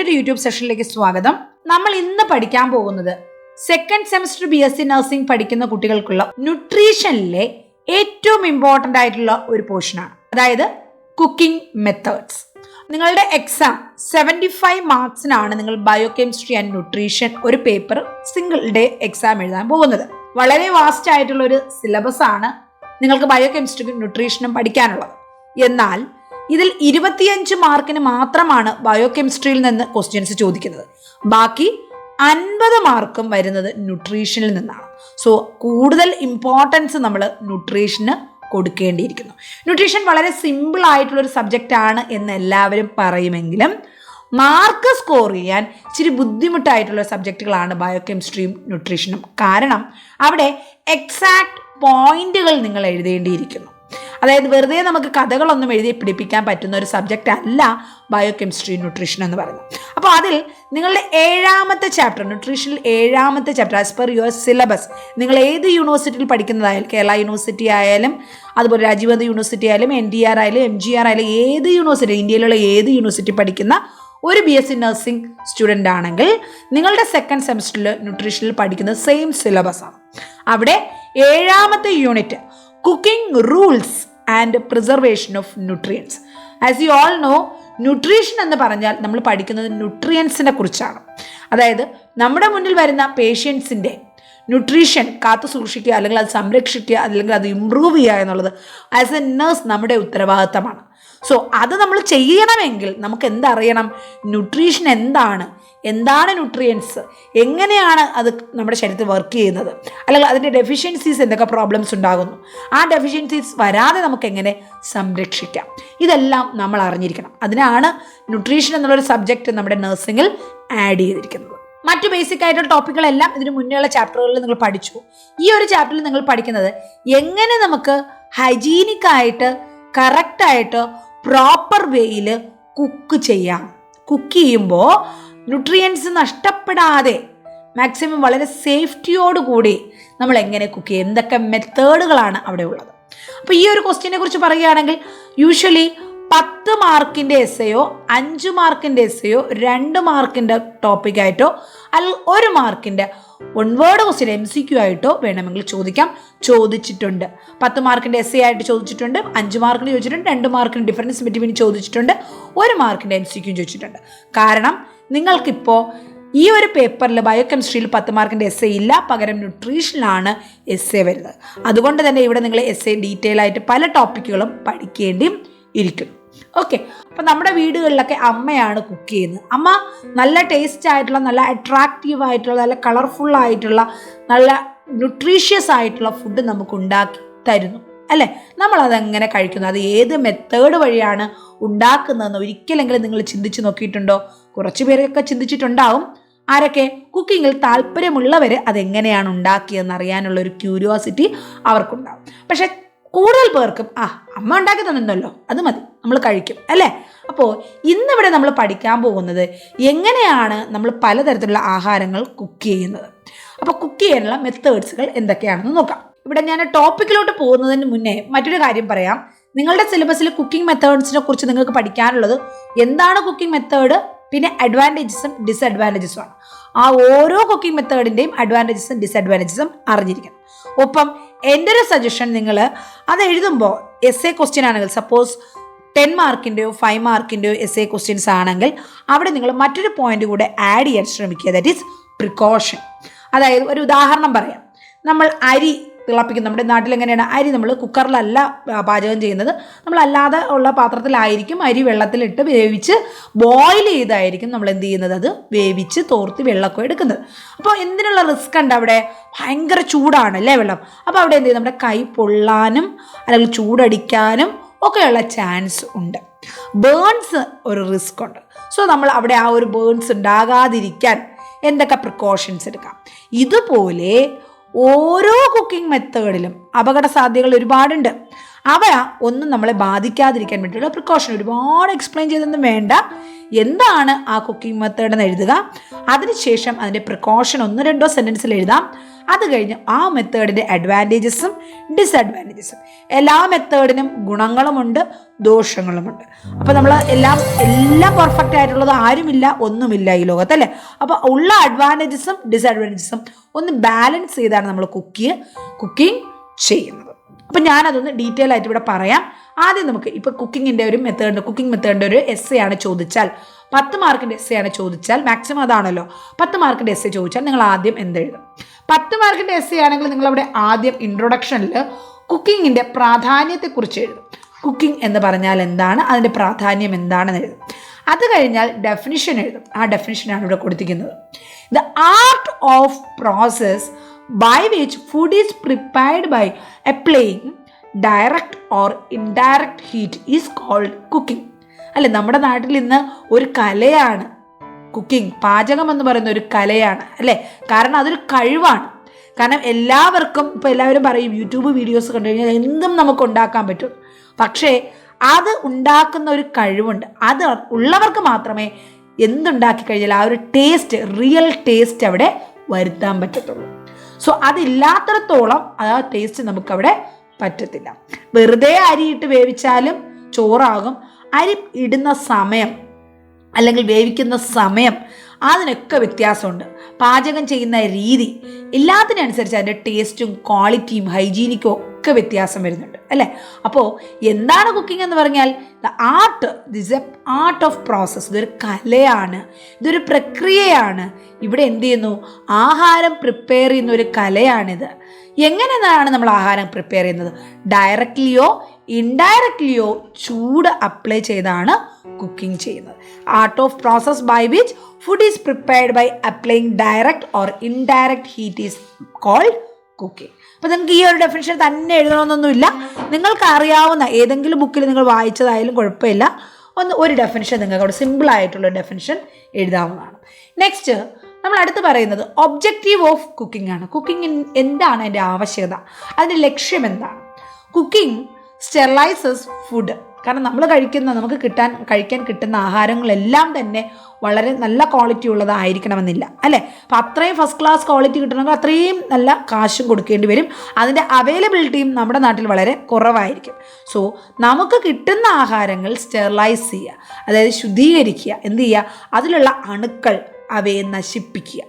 മറ്റൊരു യൂട്യൂബ് സെഷനിലേക്ക് സ്വാഗതം. നമ്മൾ ഇന്ന് പഠിക്കാൻ പോകുന്നത് സെക്കൻഡ് സെമസ്റ്റർ BSc നഴ്സിംഗ് പഠിക്കുന്ന കുട്ടികൾക്കുള്ള ന്യൂട്രീഷനിലെ ഏറ്റവും ഇമ്പോർട്ടൻ്റ് ആയിട്ടുള്ള ഒരു പോർഷനാണ്, അതായത് കുക്കിംഗ് മെത്തേഡ്സ്. നിങ്ങളുടെ എക്സാം 75 മാർക്സിനാണ് നിങ്ങൾ ബയോകെമിസ്ട്രി ആൻഡ് ന്യൂട്രീഷൻ ഒരു പേപ്പർ സിംഗിൾ ഡേ എക്സാം എഴുതാൻ പോകുന്നത്. വളരെ വാസ്റ്റ് ആയിട്ടുള്ള ഒരു സിലബസ് ആണ് നിങ്ങൾക്ക് ബയോകെമിസ്ട്രിക്കും ന്യൂട്രീഷനും പഠിക്കാനുള്ളത്. എന്നാൽ ഇതിൽ 25 മാർക്കിന് മാത്രമാണ് ബയോകെമിസ്ട്രിയിൽ നിന്ന് ക്വസ്റ്റ്യൻസ് ചോദിക്കുന്നത്. ബാക്കി 50 മാർക്കും വരുന്നത് ന്യൂട്രീഷനിൽ നിന്നാണ്. സോ കൂടുതൽ ഇമ്പോർട്ടൻസ് നമ്മൾ ന്യൂട്രീഷന് കൊടുക്കേണ്ടിയിരിക്കുന്നു. ന്യൂട്രീഷൻ വളരെ സിമ്പിൾ ആയിട്ടുള്ളൊരു സബ്ജക്റ്റ് ആണ് എന്ന് എല്ലാവരും പറയുമെങ്കിലും മാർക്ക് സ്കോർ ചെയ്യാൻ ഇച്ചിരി ബുദ്ധിമുട്ടായിട്ടുള്ള സബ്ജക്റ്റുകളാണ് ബയോകെമിസ്ട്രിയും ന്യൂട്രീഷനും. കാരണം അവിടെ എക്സാക്ട് പോയിന്റുകൾ നിങ്ങൾ എഴുതേണ്ടിയിരിക്കുന്നു. അതായത് വെറുതെ നമുക്ക് കഥകളൊന്നും എഴുതി പിടിപ്പിക്കാൻ പറ്റുന്ന ഒരു സബ്ജക്റ്റ് അല്ല ബയോകെമിസ്ട്രി ന്യൂട്രീഷൻ എന്ന് പറയുന്നത്. അപ്പോൾ അതിൽ നിങ്ങളുടെ 7ാമത്തെ ചാപ്റ്റർ, ന്യൂട്രീഷനിൽ 7ാമത്തെ chapter as per your syllabus, നിങ്ങൾ ഏത് യൂണിവേഴ്സിറ്റിയിൽ പഠിക്കുന്നതായാലും, കേരള യൂണിവേഴ്സിറ്റി ആയാലും അതുപോലെ രാജീവ് ഗാന്ധി യൂണിവേഴ്സിറ്റി ആയാലും NDR ആയാലും MGR ആയാലും ഏത് യൂണിവേഴ്സിറ്റി, ഇന്ത്യയിലുള്ള ഏത് യൂണിവേഴ്സിറ്റി പഠിക്കുന്ന ഒരു BSc നഴ്സിംഗ് സ്റ്റുഡൻ്റ് ആണെങ്കിൽ നിങ്ങളുടെ സെക്കൻഡ് സെമസ്റ്ററിൽ ന്യൂട്രീഷനിൽ പഠിക്കുന്ന സെയിം സിലബസ് ആണ്. അവിടെ 7ാമത്തെ unit cooking rules and preservation of nutrients. As you all know, nutrition എന്ന് പറഞ്ഞാൽ നമ്മൾ പഠിക്കുന്നത് ന്യൂട്രിയൻസിനെ കുറിച്ചാണ്. അതായത് നമ്മുടെ മുന്നിൽ വരുന്ന പേഷ്യൻസിൻ്റെ ന്യൂട്രീഷൻ കാത്തു സൂക്ഷിക്കുക, അല്ലെങ്കിൽ അത് സംരക്ഷിക്കുക, അല്ലെങ്കിൽ അത് ഇമ്പ്രൂവ് ചെയ്യുക എന്നുള്ളത് ആസ് എ നേഴ്സ് നമ്മുടെ ഉത്തരവാദിത്തമാണ്. സോ അത് നമ്മൾ ചെയ്യണമെങ്കിൽ നമുക്ക് എന്തറിയണം? ന്യൂട്രീഷൻ എന്താണ് ന്യൂട്രിയൻസ്, എങ്ങനെയാണ് അത് നമ്മുടെ ശരീരത്തിൽ വർക്ക് ചെയ്യുന്നത്, അല്ലെങ്കിൽ അതിൻ്റെ ഡെഫിഷ്യൻസീസ് എന്തൊക്കെ പ്രോബ്ലംസ് ഉണ്ടാകുന്നു, ആ ഡെഫിഷ്യൻസീസ് വരാതെ നമുക്ക് എങ്ങനെ സംരക്ഷിക്കാം, ഇതെല്ലാം നമ്മൾ അറിഞ്ഞിരിക്കണം. അതിനാണ് ന്യൂട്രീഷൻ എന്നുള്ളൊരു സബ്ജക്റ്റ് നമ്മുടെ നഴ്സിംഗിൽ ആഡ് ചെയ്തിരിക്കുന്നത്. മറ്റു ബേസിക് ആയിട്ടുള്ള ടോപ്പിക്കുകളെല്ലാം ഇതിന് മുന്നേയുള്ള ചാപ്റ്ററുകളിൽ നിങ്ങൾ പഠിച്ചു. ഈ ഒരു ചാപ്റ്ററിൽ നിങ്ങൾ പഠിക്കുന്നത് എങ്ങനെ നമുക്ക് ഹൈജീനിക്കായിട്ട് കറക്റ്റായിട്ട് പ്രോപ്പർ വേയിൽ കുക്ക് ചെയ്യാം. കുക്ക് ചെയ്യുമ്പോൾ ന്യൂട്രിയൻസ് നഷ്ടപ്പെടാതെ മാക്സിമം വളരെ സേഫ്റ്റിയോടുകൂടി നമ്മൾ എങ്ങനെ കുക്ക് ചെയ്യും, എന്തൊക്കെ മെത്തേഡുകളാണ് അവിടെ ഉള്ളത്. അപ്പോൾ ഈ ഒരു ക്വസ്റ്റ്യനെ കുറിച്ച് പറയുകയാണെങ്കിൽ യൂഷ്വലി 10 മാർക്കിൻ്റെ എസ്സേയോ 5 മാർക്കിൻ്റെ എസ്സേയോ 2 മാർക്കിൻ്റെ ടോപ്പിക്കായിട്ടോ അല്ലെങ്കിൽ 1 മാർക്കിൻ്റെ 1 വേർഡ് ക്വസ്റ്റ്യൻ MCQ ആയിട്ടോ വേണമെങ്കിൽ ചോദിച്ചിട്ടുണ്ട്. 10 മാർക്കിൻ്റെ എസ്സേ ആയിട്ട് ചോദിച്ചിട്ടുണ്ട്, 5 മാർക്കിന് ചോദിച്ചിട്ടുണ്ട്, 2 മാർക്കിന് ഡിഫറൻസ് ബിറ്റ്വീൻ ചോദിച്ചിട്ടുണ്ട്, 1 മാർക്കിൻ്റെ MCQ ചോദിച്ചിട്ടുണ്ട്. കാരണം നിങ്ങൾക്കിപ്പോൾ ഈ ഒരു പേപ്പറിൽ ബയോകെമിസ്ട്രിയിൽ 10 മാർക്കിൻ്റെ എസ്സേ ഇല്ല, പകരം ന്യൂട്രീഷനിലാണ് എസ്സേ വരുന്നത്. അതുകൊണ്ട് തന്നെ ഇവിടെ നിങ്ങൾ എസ്സേ ഡീറ്റെയിൽ ആയിട്ട് പല ടോപ്പിക്കുകളും പഠിക്കേണ്ടിയും ഇരിക്കുന്നു. ഓക്കെ, അപ്പം നമ്മുടെ വീടുകളിലൊക്കെ അമ്മയാണ് കുക്ക് ചെയ്യുന്നത്. അമ്മ നല്ല ടേസ്റ്റ് ആയിട്ടുള്ള, നല്ല അട്രാക്റ്റീവ് ആയിട്ടുള്ള, നല്ല കളർഫുൾ ആയിട്ടുള്ള, നല്ല ന്യൂട്രീഷ്യസ് ആയിട്ടുള്ള ഫുഡ് നമുക്ക് ഉണ്ടാക്കി തരുന്നു അല്ലേ? നമ്മളതെങ്ങനെ കഴിക്കുന്നു, അത് ഏത് മെത്തേഡ് വഴിയാണ് ഉണ്ടാക്കുന്നതെന്ന് ഒരിക്കലെങ്കിലും നിങ്ങൾ ചിന്തിച്ച് നോക്കിയിട്ടുണ്ടോ? കുറച്ച് പേരൊക്കെ ചിന്തിച്ചിട്ടുണ്ടാവും. ആരൊക്കെ? കുക്കിങ്ങിൽ താല്പര്യമുള്ളവർ അതെങ്ങനെയാണ് ഉണ്ടാക്കിയതെന്ന് അറിയാനുള്ള ഒരു ക്യൂരിയോസിറ്റി അവർക്കുണ്ടാവും. പക്ഷെ കൂടുതൽ പേർക്കും അമ്മ ഉണ്ടാക്കി തന്നല്ലോ, അത് മതി, നമ്മൾ കഴിക്കും അല്ലേ? അപ്പോൾ ഇന്നിവിടെ നമ്മൾ പഠിക്കാൻ പോകുന്നത് എങ്ങനെയാണ് നമ്മൾ പലതരത്തിലുള്ള ആഹാരങ്ങൾ കുക്ക് ചെയ്യുന്നത്. അപ്പോൾ കുക്ക് ചെയ്യാനുള്ള മെത്തേഡ്സുകൾ എന്തൊക്കെയാണെന്ന് നോക്കാം. ഇവിടെ ഞാൻ ടോപ്പിക്കിലോട്ട് പോകുന്നതിന് മുന്നേ മറ്റൊരു കാര്യം പറയാം. നിങ്ങളുടെ സിലബസിൽ കുക്കിംഗ് മെത്തേഡ്സിനെ കുറിച്ച് നിങ്ങൾക്ക് പഠിക്കാനുള്ളത് എന്താണ് കുക്കിംഗ് മെത്തേഡ്, പിന്നെ അഡ്വാൻറ്റേജസും ഡിസഡ്വാൻറ്റേജസും ആണ്. ആ ഓരോ കുക്കിംഗ് മെത്തേഡിൻ്റെയും അഡ്വാൻറ്റേജസും ഡിസഡ്വാൻറ്റേജസും അറിഞ്ഞിരിക്കണം. ഒപ്പം എൻ്റെ ഒരു സജഷൻ, നിങ്ങൾ അത് എഴുതുമ്പോൾ എസ്സേ ക്വസ്റ്റ്യൻ ആണെങ്കിൽ, സപ്പോസ് 10 മാർക്കിൻ്റെയോ 5 മാർക്കിൻ്റെയോ എസ്സേ ക്വസ്റ്റ്യൻസ് ആണെങ്കിൽ അവിടെ നിങ്ങൾ മറ്റൊരു പോയിന്റ് കൂടെ ആഡ് ചെയ്യാൻ ശ്രമിക്കുക. That is precaution. അതായത് ഒരു ഉദാഹരണം പറയാം. നമ്മൾ അരി തിളപ്പിക്കും. നമ്മുടെ നാട്ടിൽ എങ്ങനെയാണ് അരി നമ്മൾ കുക്കറിലല്ല പാചകം ചെയ്യുന്നത്, നമ്മളല്ലാതെ ഉള്ള പാത്രത്തിലായിരിക്കും അരി വെള്ളത്തിലിട്ട് വേവിച്ച് ബോയിൽ ചെയ്തായിരിക്കും നമ്മൾ എന്ത് ചെയ്യുന്നത്, അത് വേവിച്ച് തോർത്ത് വെള്ളമൊക്കെ എടുക്കുന്നത്. അപ്പോൾ എന്തിനുള്ള റിസ്ക് ഉണ്ട് അവിടെ? ഭയങ്കര ചൂടാണ് അല്ലേ വെള്ളം. അപ്പോൾ അവിടെ എന്ത് ചെയ്യും, നമ്മുടെ കൈ പൊള്ളാനും അല്ലെങ്കിൽ ചൂടടിക്കാനും ഒക്കെയുള്ള ചാൻസ് ഉണ്ട്. ബേൺസ് ഒരു റിസ്ക് ഉണ്ട്. സോ നമ്മൾ അവിടെ ആ ഒരു ബേൺസ് ഉണ്ടാകാതിരിക്കാൻ എന്തൊക്കെ പ്രിക്കോഷൻസ് എടുക്കാം. ഇതുപോലെ ഓരോ കുക്കിംഗ് മെത്തേഡിലും അപകട സാധ്യതകൾ ഒരുപാടുണ്ട്. അവ ഒന്നും നമ്മളെ ബാധിക്കാതിരിക്കാൻ വേണ്ടിയിട്ടുള്ള പ്രിക്കോഷൻ. ഒരുപാട് എക്സ്പ്ലെയിൻ ചെയ്തൊന്നും വേണ്ട, എന്താണ് ആ കുക്കിംഗ് മെത്തേഡ് എന്ന് എഴുതുക. അതിനുശേഷം അതിൻ്റെ പ്രിക്കോഷൻ 1-2 സെൻറ്റൻസിൽ എഴുതാം. അത് കഴിഞ്ഞ് ആ മെത്തേഡിൻ്റെ അഡ്വാൻറ്റേജസും ഡിസഡ്വാൻറ്റേജസും. എല്ലാ മെത്തേഡിനും ഗുണങ്ങളുമുണ്ട്, ദോഷങ്ങളുമുണ്ട്. അപ്പോൾ നമ്മൾ എല്ലാം പെർഫെക്റ്റ് ആയിട്ടുള്ളത് ആരുമില്ല, ഒന്നുമില്ല ഈ ലോകത്തല്ലേ. അപ്പോൾ ഉള്ള അഡ്വാൻറ്റേജസും ഡിസഡ്വാൻറ്റേജസും ഒന്ന് ബാലൻസ് ചെയ്താണ് നമ്മൾ കുക്കിംഗ് ചെയ്യുന്നത്. അപ്പം ഞാനതൊന്ന് ഡീറ്റെയിൽ ആയിട്ട് ഇവിടെ പറയാം. ആദ്യം നമുക്ക് ഇപ്പോൾ കുക്കിംഗ് മെത്തേഡിൻ്റെ ഒരു എസ്സേ ആണ് ചോദിച്ചാൽ, 10 മാർക്കിൻ്റെ എസ്സേ ആണ് ചോദിച്ചാൽ, മാക്സിമം അതാണല്ലോ, 10 മാർക്കിൻ്റെ എസ്സേ ചോദിച്ചാൽ നിങ്ങൾ ആദ്യം എന്തെഴുതും? 10 മാർക്കിൻ്റെ എസ്സേ ആണെങ്കിൽ നിങ്ങളവിടെ ആദ്യം ഇൻട്രൊഡക്ഷനിൽ കുക്കിങ്ങിൻ്റെ പ്രാധാന്യത്തെക്കുറിച്ച് എഴുതും. കുക്കിംഗ് എന്ന് പറഞ്ഞാൽ എന്താണ്, അതിൻ്റെ പ്രാധാന്യം എന്താണെന്ന് എഴുതും. അത് കഴിഞ്ഞാൽ ഡെഫിനിഷൻ എഴുതും. ആ ഡെഫിനിഷനാണ് ഇവിടെ കൊടുത്തിരിക്കുന്നത്. The art of process by which food is prepared by applying direct or indirect heat is called cooking. അല്ലെ, നമ്മുടെ നാട്ടിൽ ഇന്ന് ഒരു കലയാണ് കുക്കിംഗ്. പാചകം എന്ന് പറയുന്ന ഒരു കലയാണ് അല്ലേ. കാരണം അതൊരു കഴിവാണ്. കാരണം എല്ലാവരും പറയും യൂട്യൂബ് വീഡിയോസ് കണ്ടു കഴിഞ്ഞാൽ എന്തും നമുക്ക് ഉണ്ടാക്കാൻ പറ്റും. പക്ഷേ അത് ഉണ്ടാക്കുന്ന ഒരു കഴിവുണ്ട്. അത് ഉള്ളവർക്ക് മാത്രമേ എന്തുണ്ടാക്കി കഴിഞ്ഞാൽ ആ ഒരു റിയൽ ടേസ്റ്റ് അവിടെ വരുത്താൻ പറ്റത്തുള്ളൂ. സോ അതില്ലാത്തിടത്തോളം ആ ടേസ്റ്റ് നമുക്കവിടെ പറ്റത്തില്ല. വെറുതെ അരിയിട്ട് വേവിച്ചാലും ചോറാകും. അരി ഇടുന്ന സമയം അല്ലെങ്കിൽ വേവിക്കുന്ന സമയം അതിനൊക്കെ വ്യത്യാസമുണ്ട്. പാചകം ചെയ്യുന്ന രീതി എല്ലാത്തിനനുസരിച്ച് അതിൻ്റെ ടേസ്റ്റും ക്വാളിറ്റിയും ഹൈജീനിക്കും ഒക്കെ വ്യത്യാസം വരുന്നുണ്ട് അല്ലേ. അപ്പോൾ എന്താണ് കുക്കിംഗ് എന്ന് പറഞ്ഞാൽ this A art of process. ഇതൊരു കലയാണ്, ഇതൊരു പ്രക്രിയയാണ്. ഇവിടെ എന്ത് ചെയ്യുന്നു? ആഹാരം പ്രിപ്പയർ ചെയ്യുന്ന ഒരു കലയാണിത്. എങ്ങനെയാണ് നമ്മൾ ആഹാരം പ്രിപ്പയർ ചെയ്യുന്നത്? ഡയറക്റ്റ്ലിയോ ഇൻഡയറക്റ്റ്ലിയോ ചൂട് അപ്ലൈ ചെയ്താണ് കുക്കിംഗ് ചെയ്യുന്നത്. Art of process by which food is prepared by applying direct or indirect heat is called cooking. അപ്പോൾ നിങ്ങൾക്ക് ഈ ഒരു ഡെഫിനിഷൻ തന്നെ എഴുതണമെന്നൊന്നുമില്ല. നിങ്ങൾക്ക് അറിയാവുന്ന ഏതെങ്കിലും ബുക്കിൽ നിങ്ങൾ വായിച്ചതായാലും കുഴപ്പമില്ല. ഒരു ഡെഫിനിഷൻ നിങ്ങൾക്ക് അവിടെ സിമ്പിളായിട്ടുള്ള ഡെഫിനിഷൻ എഴുതാവുന്നതാണ്. നെക്സ്റ്റ് നമ്മൾ അടുത്ത് പറയുന്നത് ഒബ്ജക്റ്റീവ് ഓഫ് കുക്കിംഗ് ആണ്. കുക്കിംഗ് എന്താണ് അതിൻ്റെ ആവശ്യകത, അതിൻ്റെ ലക്ഷ്യം എന്താണ്? Cooking sterilises food. കാരണം നമ്മൾ നമുക്ക് കഴിക്കാൻ കിട്ടുന്ന ആഹാരങ്ങളെല്ലാം തന്നെ വളരെ നല്ല ക്വാളിറ്റി ഉള്ളതായിരിക്കണമെന്നില്ല അല്ലേ. അപ്പം അത്രയും ഫസ്റ്റ് ക്ലാസ് ക്വാളിറ്റി കിട്ടണമെങ്കിൽ അത്രയും നല്ല കാശും കൊടുക്കേണ്ടി വരും. അതിൻ്റെ അവൈലബിലിറ്റിയും നമ്മുടെ നാട്ടിൽ വളരെ കുറവായിരിക്കും. സോ നമുക്ക് കിട്ടുന്ന ആഹാരങ്ങൾ സ്റ്റെറിലൈസ് ചെയ്യുക, അതായത് ശുദ്ധീകരിക്കുക. എന്ത് ചെയ്യുക? അതിലുള്ള അണുക്കൾ അവയെ നശിപ്പിക്കുക.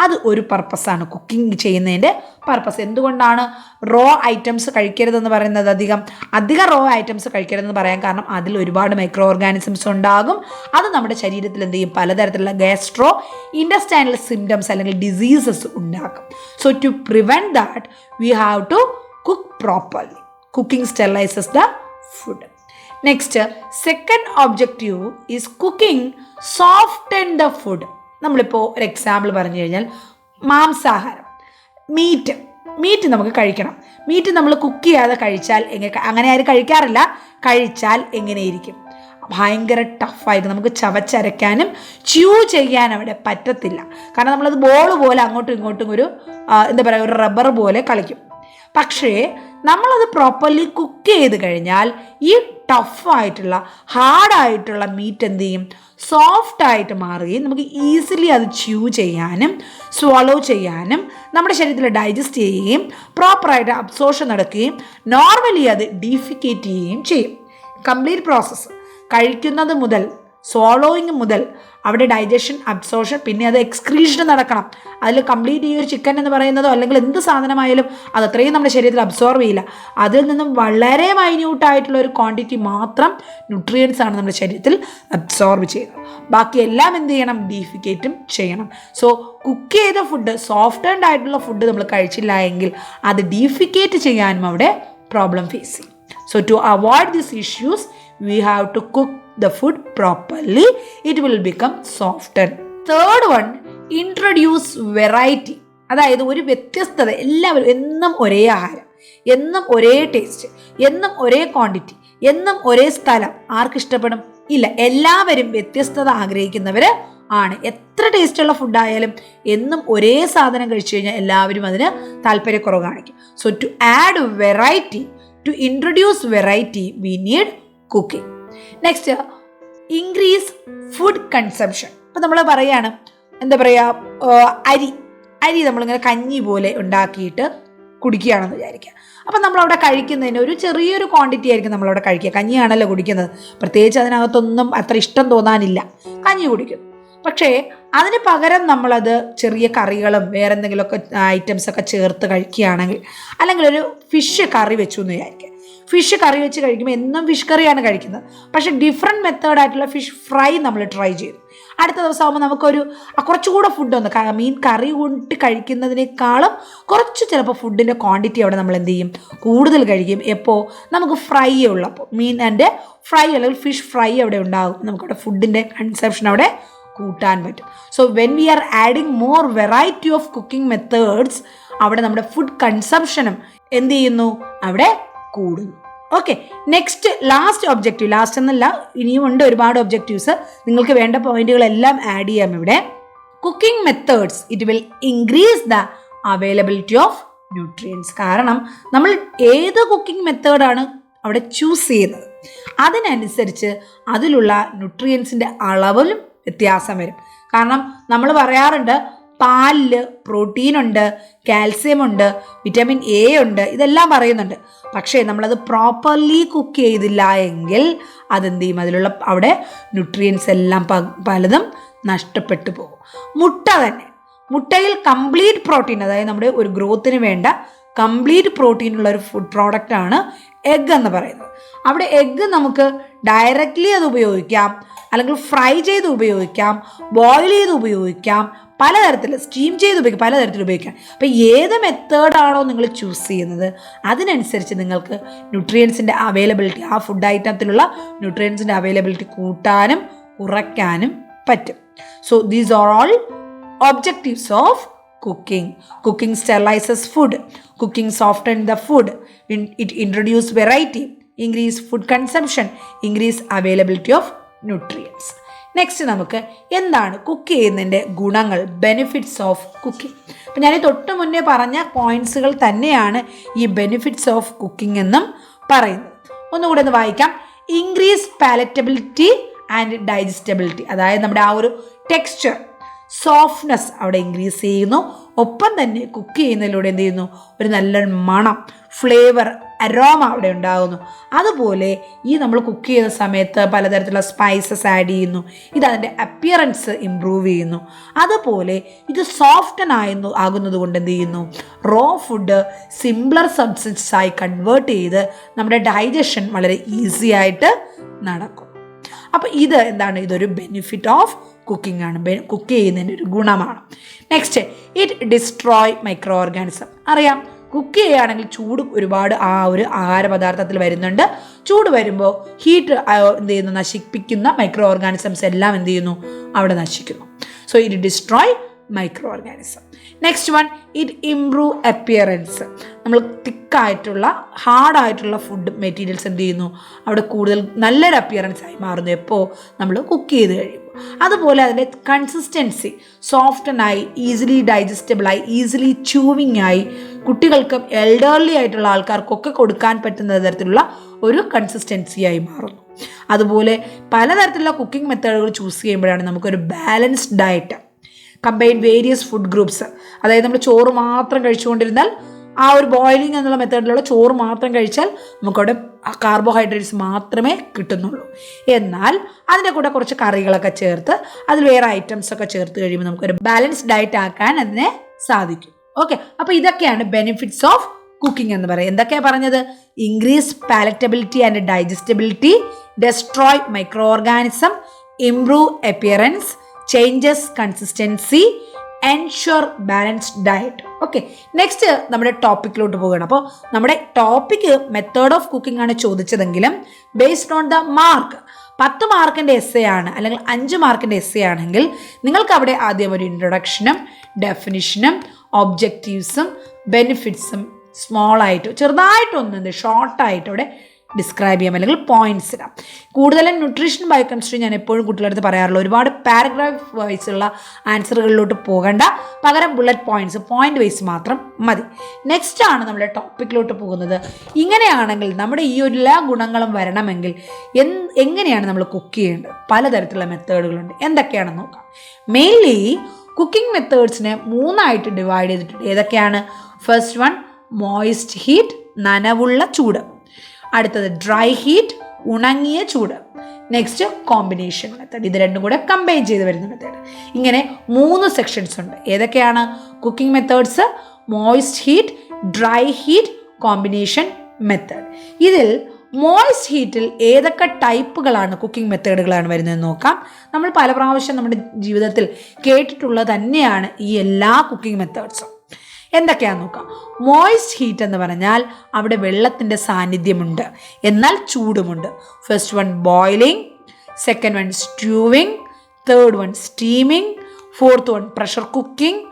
അത് ഒരു പർപ്പസാണ് കുക്കിംഗ് ചെയ്യുന്നതിൻ്റെ പർപ്പസ്. എന്തുകൊണ്ടാണ് റോ ഐറ്റംസ് കഴിക്കരുതെന്ന് പറയുന്നത്? അധികം റോ ഐറ്റംസ് കഴിക്കരുതെന്ന് പറയാൻ കാരണം അതിൽ ഒരുപാട് മൈക്രോ ഓർഗാനിസംസ് ഉണ്ടാകും. അത് നമ്മുടെ ശരീരത്തിൽ എന്ത് ചെയ്യും? പലതരത്തിലുള്ള ഗാസ്ട്രോ ഇൻറ്റസ്റ്റൈനൽ സിംറ്റംസ് അല്ലെങ്കിൽ ഡിസീസസ് ഉണ്ടാക്കും. So to prevent that we have to cook properly. Cooking sterilises the food. Next second objective is cooking soften the food. നമ്മളിപ്പോൾ ഒരു എക്സാമ്പിൾ പറഞ്ഞു കഴിഞ്ഞാൽ മാംസാഹാരം, മീറ്റ് നമുക്ക് കഴിക്കണം. മീറ്റ് നമ്മൾ കുക്ക് ചെയ്യാതെ കഴിച്ചാൽ അങ്ങനെ ആരും കഴിക്കാറില്ല. കഴിച്ചാൽ എങ്ങനെയിരിക്കും? ഭയങ്കര ടഫായിട്ട് നമുക്ക് ചവച്ചരയ്ക്കാനും ച്യൂ ചെയ്യാനും അവിടെ പറ്റത്തില്ല. കാരണം നമ്മളത് ബോൾ പോലെ അങ്ങോട്ടും ഇങ്ങോട്ടും ഒരു റബ്ബർ പോലെ കളിക്കും. പക്ഷേ നമ്മളത് പ്രോപ്പർലി കുക്ക് ചെയ്ത് കഴിഞ്ഞാൽ ഈ ടഫായിട്ടുള്ള ഹാർഡായിട്ടുള്ള മീറ്റ് എന്ത് ചെയ്യും? സോഫ്റ്റായിട്ട് മാറുകയും നമുക്ക് ഈസിലി അത് ച്യൂ ചെയ്യാനും സ്വോളോ ചെയ്യാനും നമ്മുടെ ശരീരത്തിൽ ഡൈജസ്റ്റ് ചെയ്യുകയും പ്രോപ്പറായിട്ട് അബ്സോർഷൻ നടക്കുകയും നോർമലി അത് ഡീഫിക്കേറ്റ് ചെയ്യുകയും ചെയ്യും. കംപ്ലീറ്റ് പ്രോസസ്സ് കഴിക്കുന്നത് മുതൽ സ്വോളോയിങ് മുതൽ അവിടെ ഡൈജഷൻ, അബ്സോർഷൻ, പിന്നെ അത് എക്സ്ക്രീഷൻ നടക്കണം. അതിൽ കംപ്ലീറ്റ് ഈ ഒരു ചിക്കൻ എന്ന് പറയുന്നതോ അല്ലെങ്കിൽ എന്ത് സാധനമായാലും അത് അത്രയും നമ്മുടെ ശരീരത്തിൽ അബ്സോർവ് ചെയ്യില്ല. അതിൽ നിന്നും വളരെ മൈന്യൂട്ടായിട്ടുള്ള ഒരു ക്വാണ്ടിറ്റി മാത്രം ന്യൂട്രിയൻസ് ആണ് നമ്മുടെ ശരീരത്തിൽ അബ്സോർബ് ചെയ്യുന്നത്. ബാക്കി എല്ലാം എന്ത് ചെയ്യണം? ഡീഫിക്കേറ്റും ചെയ്യണം. സോ കുക്ക് ചെയ്ത ഫുഡ്, സോഫ്റ്റൻഡ് ആയിട്ടുള്ള ഫുഡ് നമ്മൾ കഴിച്ചില്ല എങ്കിൽ അത് ഡീഫിക്കേറ്റ് ചെയ്യാനും അവിടെ പ്രോബ്ലം ഫേസ് ചെയ്യും. So to avoid these issues, we have to cook the food properly. It will become softer. Third one, introduce variety. അതായത് ഒരു വ്യത്യസ്തത. എല്ലാവരും എന്നും ഒരേ ആഹാരം, എന്നും ഒരേ ടേസ്റ്റ്, എന്നും ഒരേ ക്വാണ്ടിറ്റി, എന്നും ഒരേ സ്ഥലം ആർക്കിഷ്ടപ്പെടും? ഇല്ല. എല്ലാവരും വ്യത്യസ്തത ആഗ്രഹിക്കുന്നവർ ആണ്. എത്ര ടേസ്റ്റുള്ള ഫുഡായാലും എന്നും ഒരേ സാധനം കഴിച്ചു കഴിഞ്ഞാൽ എല്ലാവരും അതിന് താല്പര്യക്കുറവ് കാണിക്കും. So to add variety, to introduce variety, we need cooking. Next, increase food consumption. ഇപ്പം നമ്മൾ പറയുകയാണ്, എന്താ പറയുക, അരി നമ്മളിങ്ങനെ കഞ്ഞി പോലെ ഉണ്ടാക്കിയിട്ട് കുടിക്കുകയാണെന്ന് വിചാരിക്കുക. അപ്പം നമ്മളവിടെ കഴിക്കുന്നതിന് ഒരു ചെറിയൊരു ക്വാണ്ടിറ്റി ആയിരിക്കും നമ്മളവിടെ കഴിക്കുക. കഞ്ഞിയാണല്ലോ കുടിക്കുന്നത്, പ്രത്യേകിച്ച് അതിനകത്തൊന്നും അത്ര ഇഷ്ടം തോന്നാനില്ല, കഞ്ഞി കുടിക്കുന്നു. പക്ഷേ അതിന് പകരം നമ്മളത് ചെറിയ കറികളും വേറെ എന്തെങ്കിലുമൊക്കെ ഐറ്റംസൊക്കെ ചേർത്ത് കഴിക്കുകയാണെങ്കിൽ, അല്ലെങ്കിൽ ഒരു ഫിഷ് കറി വെച്ചു എന്ന് വിചാരിക്കുക. ഫിഷ് കറി വെച്ച് കഴിക്കുമ്പോൾ എന്നും ഫിഷ് കറിയാണ് കഴിക്കുന്നത്, പക്ഷേ ഡിഫറെൻറ്റ് മെത്തേഡായിട്ടുള്ള ഫിഷ് ഫ്രൈ നമ്മൾ ട്രൈ ചെയ്തു. അടുത്ത ദിവസം ആകുമ്പോൾ നമുക്കൊരു കുറച്ചുകൂടെ ഫുഡ് മീൻ കറി കൊണ്ട് കഴിക്കുന്നതിനേക്കാളും കുറച്ച് ചിലപ്പോൾ ഫുഡിൻ്റെ ക്വാണ്ടിറ്റി അവിടെ നമ്മൾ എന്ത് ചെയ്യും, കൂടുതൽ കഴിക്കും. എപ്പോൾ നമുക്ക് ഫ്രൈ ഉള്ളപ്പോൾ, മീൻ ആൻഡ് ഫ്രൈ അല്ലെങ്കിൽ ഫിഷ് ഫ്രൈ അവിടെ ഉണ്ടാകും, നമുക്കവിടെ ഫുഡിൻ്റെ കൺസപ്ഷൻ അവിടെ കൂട്ടാൻ പറ്റും. So when we are adding more variety of cooking methods, അവിടെ നമ്മുടെ ഫുഡ് കൺസംഷനും എന്ത് ചെയ്യുന്നു, അവിടെ കൂടുന്നു. Okay, next last objective, last എന്നല്ല ഇനിയും ഉണ്ട് ഒരുപാട് ഒബ്ജക്റ്റീവ്സ്, നിങ്ങൾക്ക് വേണ്ട പോയിന്റുകളെല്ലാം ആഡ് ചെയ്യാം ഇവിടെ. Cooking methods, it will increase the availability of nutrients. കാരണം നമ്മൾ ഏത് കുക്കിംഗ് മെത്തേഡാണ് അവിടെ ചൂസ് ചെയ്യുന്നത്, അതിനനുസരിച്ച് അതിലുള്ള ന്യൂട്രിയൻസിൻ്റെ അളവിലും വ്യത്യാസം വരും. കാരണം നമ്മൾ പറയാറുണ്ട്, പാലിൽ പ്രോട്ടീൻ ഉണ്ട്, കാൽസ്യം ഉണ്ട്, വിറ്റാമിൻ എ ഉണ്ട്, ഇതെല്ലാം പറയുന്നുണ്ട്. പക്ഷേ നമ്മളത് പ്രോപ്പർലി കുക്ക് ചെയ്തില്ല എങ്കിൽ അതെന്ത് ചെയ്യും, അതിലുള്ള അവിടെ ന്യൂട്രിയൻസ് എല്ലാം പലതും നഷ്ടപ്പെട്ടു പോകും. മുട്ട തന്നെ, മുട്ടയിൽ കംപ്ലീറ്റ് പ്രോട്ടീൻ, അതായത് നമ്മുടെ ഒരു ഗ്രോത്തിന് വേണ്ട കംപ്ലീറ്റ് പ്രോട്ടീൻ ഉള്ള ഒരു ഫുഡ് പ്രോഡക്റ്റാണ് എഗ് എന്ന് പറയുന്നത്. അവിടെ എഗ്ഗ് നമുക്ക് ഡയറക്റ്റ്ലി അത് ഉപയോഗിക്കാം, അല്ലെങ്കിൽ ഫ്രൈ ചെയ്ത് ഉപയോഗിക്കാം, ബോയിൽ ചെയ്ത് ഉപയോഗിക്കാം, പലതരത്തിൽ സ്റ്റീം ചെയ്ത് ഉപയോഗിക്കാം, പലതരത്തിൽ ഉപയോഗിക്കാം. അപ്പോൾ ഏത് മെത്തേഡാണോ നിങ്ങൾ ചൂസ് ചെയ്യുന്നത് അതിനനുസരിച്ച് നിങ്ങൾക്ക് ന്യൂട്രിയൻസിൻ്റെ അവൈലബിലിറ്റി, ആ ഫുഡ് ഐറ്റത്തിലുള്ള ന്യൂട്രിയൻസിൻ്റെ അവൈലബിലിറ്റി കൂട്ടാനും കുറയ്ക്കാനും പറ്റും. So these are all objectives of cooking. Cooking sterilizes food. Cooking softens the food. It introduces variety, increase food consumption, increase availability of nutrients. Next നമുക്ക് എന്താണ് കുക്ക് ചെയ്യുന്നതിൻ്റെ ഗുണങ്ങൾ, ബെനിഫിറ്റ്സ് ഓഫ് കുക്കിംഗ്. അപ്പം ഞാൻ തൊട്ട് മുന്നേ പറഞ്ഞ പോയിന്റ്സുകൾ തന്നെയാണ് ഈ ബെനിഫിറ്റ്സ് ഓഫ് കുക്കിംഗ് എന്നും പറയുന്നത്. ഒന്നുകൂടെ ഒന്ന് വായിക്കാം. ഇൻക്രീസ് പാലറ്റബിലിറ്റി ആൻഡ് ഡൈജസ്റ്റബിലിറ്റി, അതായത് നമ്മുടെ ആ ഒരു ടെക്സ്ചർ, സോഫ്റ്റ്നെസ് അവിടെ ഇൻക്രീസ് ചെയ്യുന്നു. ഒപ്പം തന്നെ കുക്ക് ചെയ്യുന്നതിലൂടെ എന്ത് ചെയ്യുന്നു, ഒരു നല്ലൊരു മണം, ഫ്ലേവർ, അരോമ അവിടെ ഉണ്ടാകുന്നു. അതുപോലെ ഈ നമ്മൾ കുക്ക് ചെയ്യുന്ന സമയത്ത് പലതരത്തിലുള്ള സ്പൈസസ് ആഡ് ചെയ്യുന്നു, ഇത് അതിൻ്റെ അപ്പിയറൻസ് ഇമ്പ്രൂവ് ചെയ്യുന്നു. അതുപോലെ ഇത് സോഫ്റ്റൻ ആകുന്നത് കൊണ്ട് എന്ത് ചെയ്യുന്നു, റോ ഫുഡ് സിംപ്ലർ സബ്സ്റ്റൻസസ് ആയി കൺവേർട്ട് ചെയ്ത് നമ്മുടെ ഡൈജഷൻ വളരെ ഈസി ആയിട്ട് നടക്കും. അപ്പോൾ ഇത് എന്താണ്, ഇതൊരു ബെനിഫിറ്റ് ഓഫ് കുക്കിംഗ് ആണ്, കുക്ക് ചെയ്യുന്നതിൻ്റെ ഒരു ഗുണമാണ്. Next, it destroy micro organism. അറിയാം, കുക്ക് ചെയ്യുകയാണെങ്കിൽ ചൂട് ഒരുപാട് ആ ഒരു ആഹാര പദാർത്ഥത്തിൽ വരുന്നുണ്ട്. ചൂട് വരുമ്പോൾ ഹീറ്റ് എന്ത് ചെയ്യുന്നു, നശിപ്പിക്കുന്ന മൈക്രോ ഓർഗാനിസംസ് എല്ലാം എന്ത് ചെയ്യുന്നു, അവിടെ നശിക്കുന്നു. So it destroy micro organism. Next one, it improve appearance. നമ്മൾ തിക്കായിട്ടുള്ള ഹാർഡായിട്ടുള്ള ഫുഡ് മെറ്റീരിയൽസ് എന്ത് ചെയ്യുന്നു, അവിടെ കൂടുതൽ നല്ലൊരു അപ്പിയറൻസ് ആയി മാറുന്നു എപ്പോൾ നമ്മൾ കുക്ക് ചെയ്ത് കഴിയുമ്പോൾ. അതുപോലെ അതിൻ്റെ കൺസിസ്റ്റൻസി സോഫ്റ്റനായി, ഈസിലി ഡൈജസ്റ്റബിളായി, ഈസിലി ച്യൂവിങ് ആയി, കുട്ടികൾക്കും എൽഡർലി ആയിട്ടുള്ള ആൾക്കാർക്കൊക്കെ കൊടുക്കാൻ പറ്റുന്ന തരത്തിലുള്ള ഒരു കൺസിസ്റ്റൻസിയായി മാറുന്നു. അതുപോലെ പലതരത്തിലുള്ള കുക്കിംഗ് മെത്തേഡുകൾ ചൂസ് ചെയ്യുമ്പോഴാണ് നമുക്കൊരു balanced diet, combine various food groups, അതായത് നമ്മൾ ചോറ് മാത്രം കഴിച്ചുകൊണ്ടിരുന്നാൽ, ആ ഒരു ബോയിലിംഗ് എന്നുള്ള മെത്തേഡിലുള്ള ചോറ് മാത്രം കഴിച്ചാൽ നമുക്കവിടെ കാർബോഹൈഡ്രേറ്റ്സ് മാത്രമേ കിട്ടുന്നുള്ളൂ. എന്നാൽ അതിൻ്റെ കൂടെ കുറച്ച് കറികളൊക്കെ ചേർത്ത് അതിൽ വേറെ ഐറ്റംസൊക്കെ ചേർത്ത് കഴിയുമ്പോൾ നമുക്കൊരു ബാലൻസ്ഡ് ഡയറ്റ് ആക്കാൻ അതിനെ സാധിക്കും. ഓക്കെ, അപ്പോൾ ഇതൊക്കെയാണ് ബെനിഫിറ്റ്സ് ഓഫ് കുക്കിംഗ് എന്ന് പറയുന്നത്. എന്തൊക്കെയാണ് പറഞ്ഞത്? Increase palatability and digestibility, destroy micro organism, improve appearance, changes consistency, ensure balanced diet. Okay, next നമ്മുടെ ടോപ്പിക്കിലോട്ട് പോവുകയാണ്. അപ്പോൾ നമ്മുടെ ടോപ്പിക്ക് മെത്തേഡ് ഓഫ് കുക്കിംഗ് ആണ് ചോദിച്ചതെങ്കിലും ബേസ്ഡ് ഓൺ ദ മാർക്ക്, 10 മാർക്കിൻ്റെ എസ്സേ ആണ് അല്ലെങ്കിൽ 5 മാർക്കിൻ്റെ എസ്സേ ആണെങ്കിൽ നിങ്ങൾക്ക് അവിടെ ആദ്യം ഒരു ഇൻട്രൊഡക്ഷനും ഡെഫിനിഷനും ഒബ്ജക്റ്റീവ്സും ബെനിഫിറ്റ്സും സ്മോളായിട്ട് ചെറുതായിട്ടൊന്ന് ഷോർട്ടായിട്ട് അവിടെ ഡിസ്ക്രൈബ് ചെയ്യാം അല്ലെങ്കിൽ പോയിന്റ്സ് ഇടാം. കൂടുതലും ന്യൂട്രീഷൻ ബയോകെമിസ്ട്രി ഞാൻ എപ്പോഴും കുട്ടികളടുത്ത് പറയാറുള്ളൂ, ഒരുപാട് പാരഗ്രാഫ് വൈസുള്ള ആൻസറുകളിലോട്ട് പോകണ്ട, പകരം ബുള്ളറ്റ് പോയിന്റ്സ്, പോയിന്റ് വൈസ് മാത്രം മതി. നെക്സ്റ്റ് ആണ് നമ്മുടെ ടോപ്പിക്കിലോട്ട് പോകുന്നത്. ഇങ്ങനെയാണെങ്കിൽ നമ്മുടെ ഈ എല്ലാ ഗുണങ്ങളും വരണമെങ്കിൽ എങ്ങനെയാണ് നമ്മൾ കുക്ക് ചെയ്യേണ്ടത്? പലതരത്തിലുള്ള മെത്തേഡുകളുണ്ട്. എന്തൊക്കെയാണെന്ന് നോക്കാം. മെയിൻലി കുക്കിംഗ് മെത്തേഡ്സിനെ 3ആയിട്ട് ഡിവൈഡ് ചെയ്തിട്ടുണ്ട്. ഏതൊക്കെയാണ്? ഫസ്റ്റ് വൺ മോയിസ്റ്റ് ഹീറ്റ്, നനവുള്ള ചൂട്. അടുത്തത് ഡ്രൈ ഹീറ്റ്, ഉണങ്ങിയ ചൂട്. നെക്സ്റ്റ് കോമ്പിനേഷൻ മെത്തേഡ്, ഇത് രണ്ടും കൂടെ കമ്പൈൻ ചെയ്ത് വരുന്ന മെത്തേഡ്. ഇങ്ങനെ 3 സെക്ഷൻസ് ഉണ്ട്. ഏതൊക്കെയാണ്? Cooking methods, moist heat, dry heat, combination method. ഇതിൽ മോയിസ്റ്റ് ഹീറ്റിൽ ഏതൊക്കെ ടൈപ്പുകളാണ് കുക്കിംഗ് മെത്തേഡുകളാണ് വരുന്നതെന്ന് നോക്കാം. നമ്മൾ പല പ്രാവശ്യം നമ്മുടെ ജീവിതത്തിൽ കേട്ടിട്ടുള്ളത് തന്നെയാണ് ഈ എല്ലാ കുക്കിംഗ് മെത്തേഡ്സും. എന്തൊക്കെയാണെന്ന് നോക്കാം. മോയിസ്റ്റ് ഹീറ്റ് എന്ന് പറഞ്ഞാൽ അവിടെ വെള്ളത്തിൻ്റെ സാന്നിധ്യമുണ്ട്, എന്നാൽ ചൂടുമുണ്ട്. First one boiling, second one stewing, third one steaming, fourth one pressure cooking,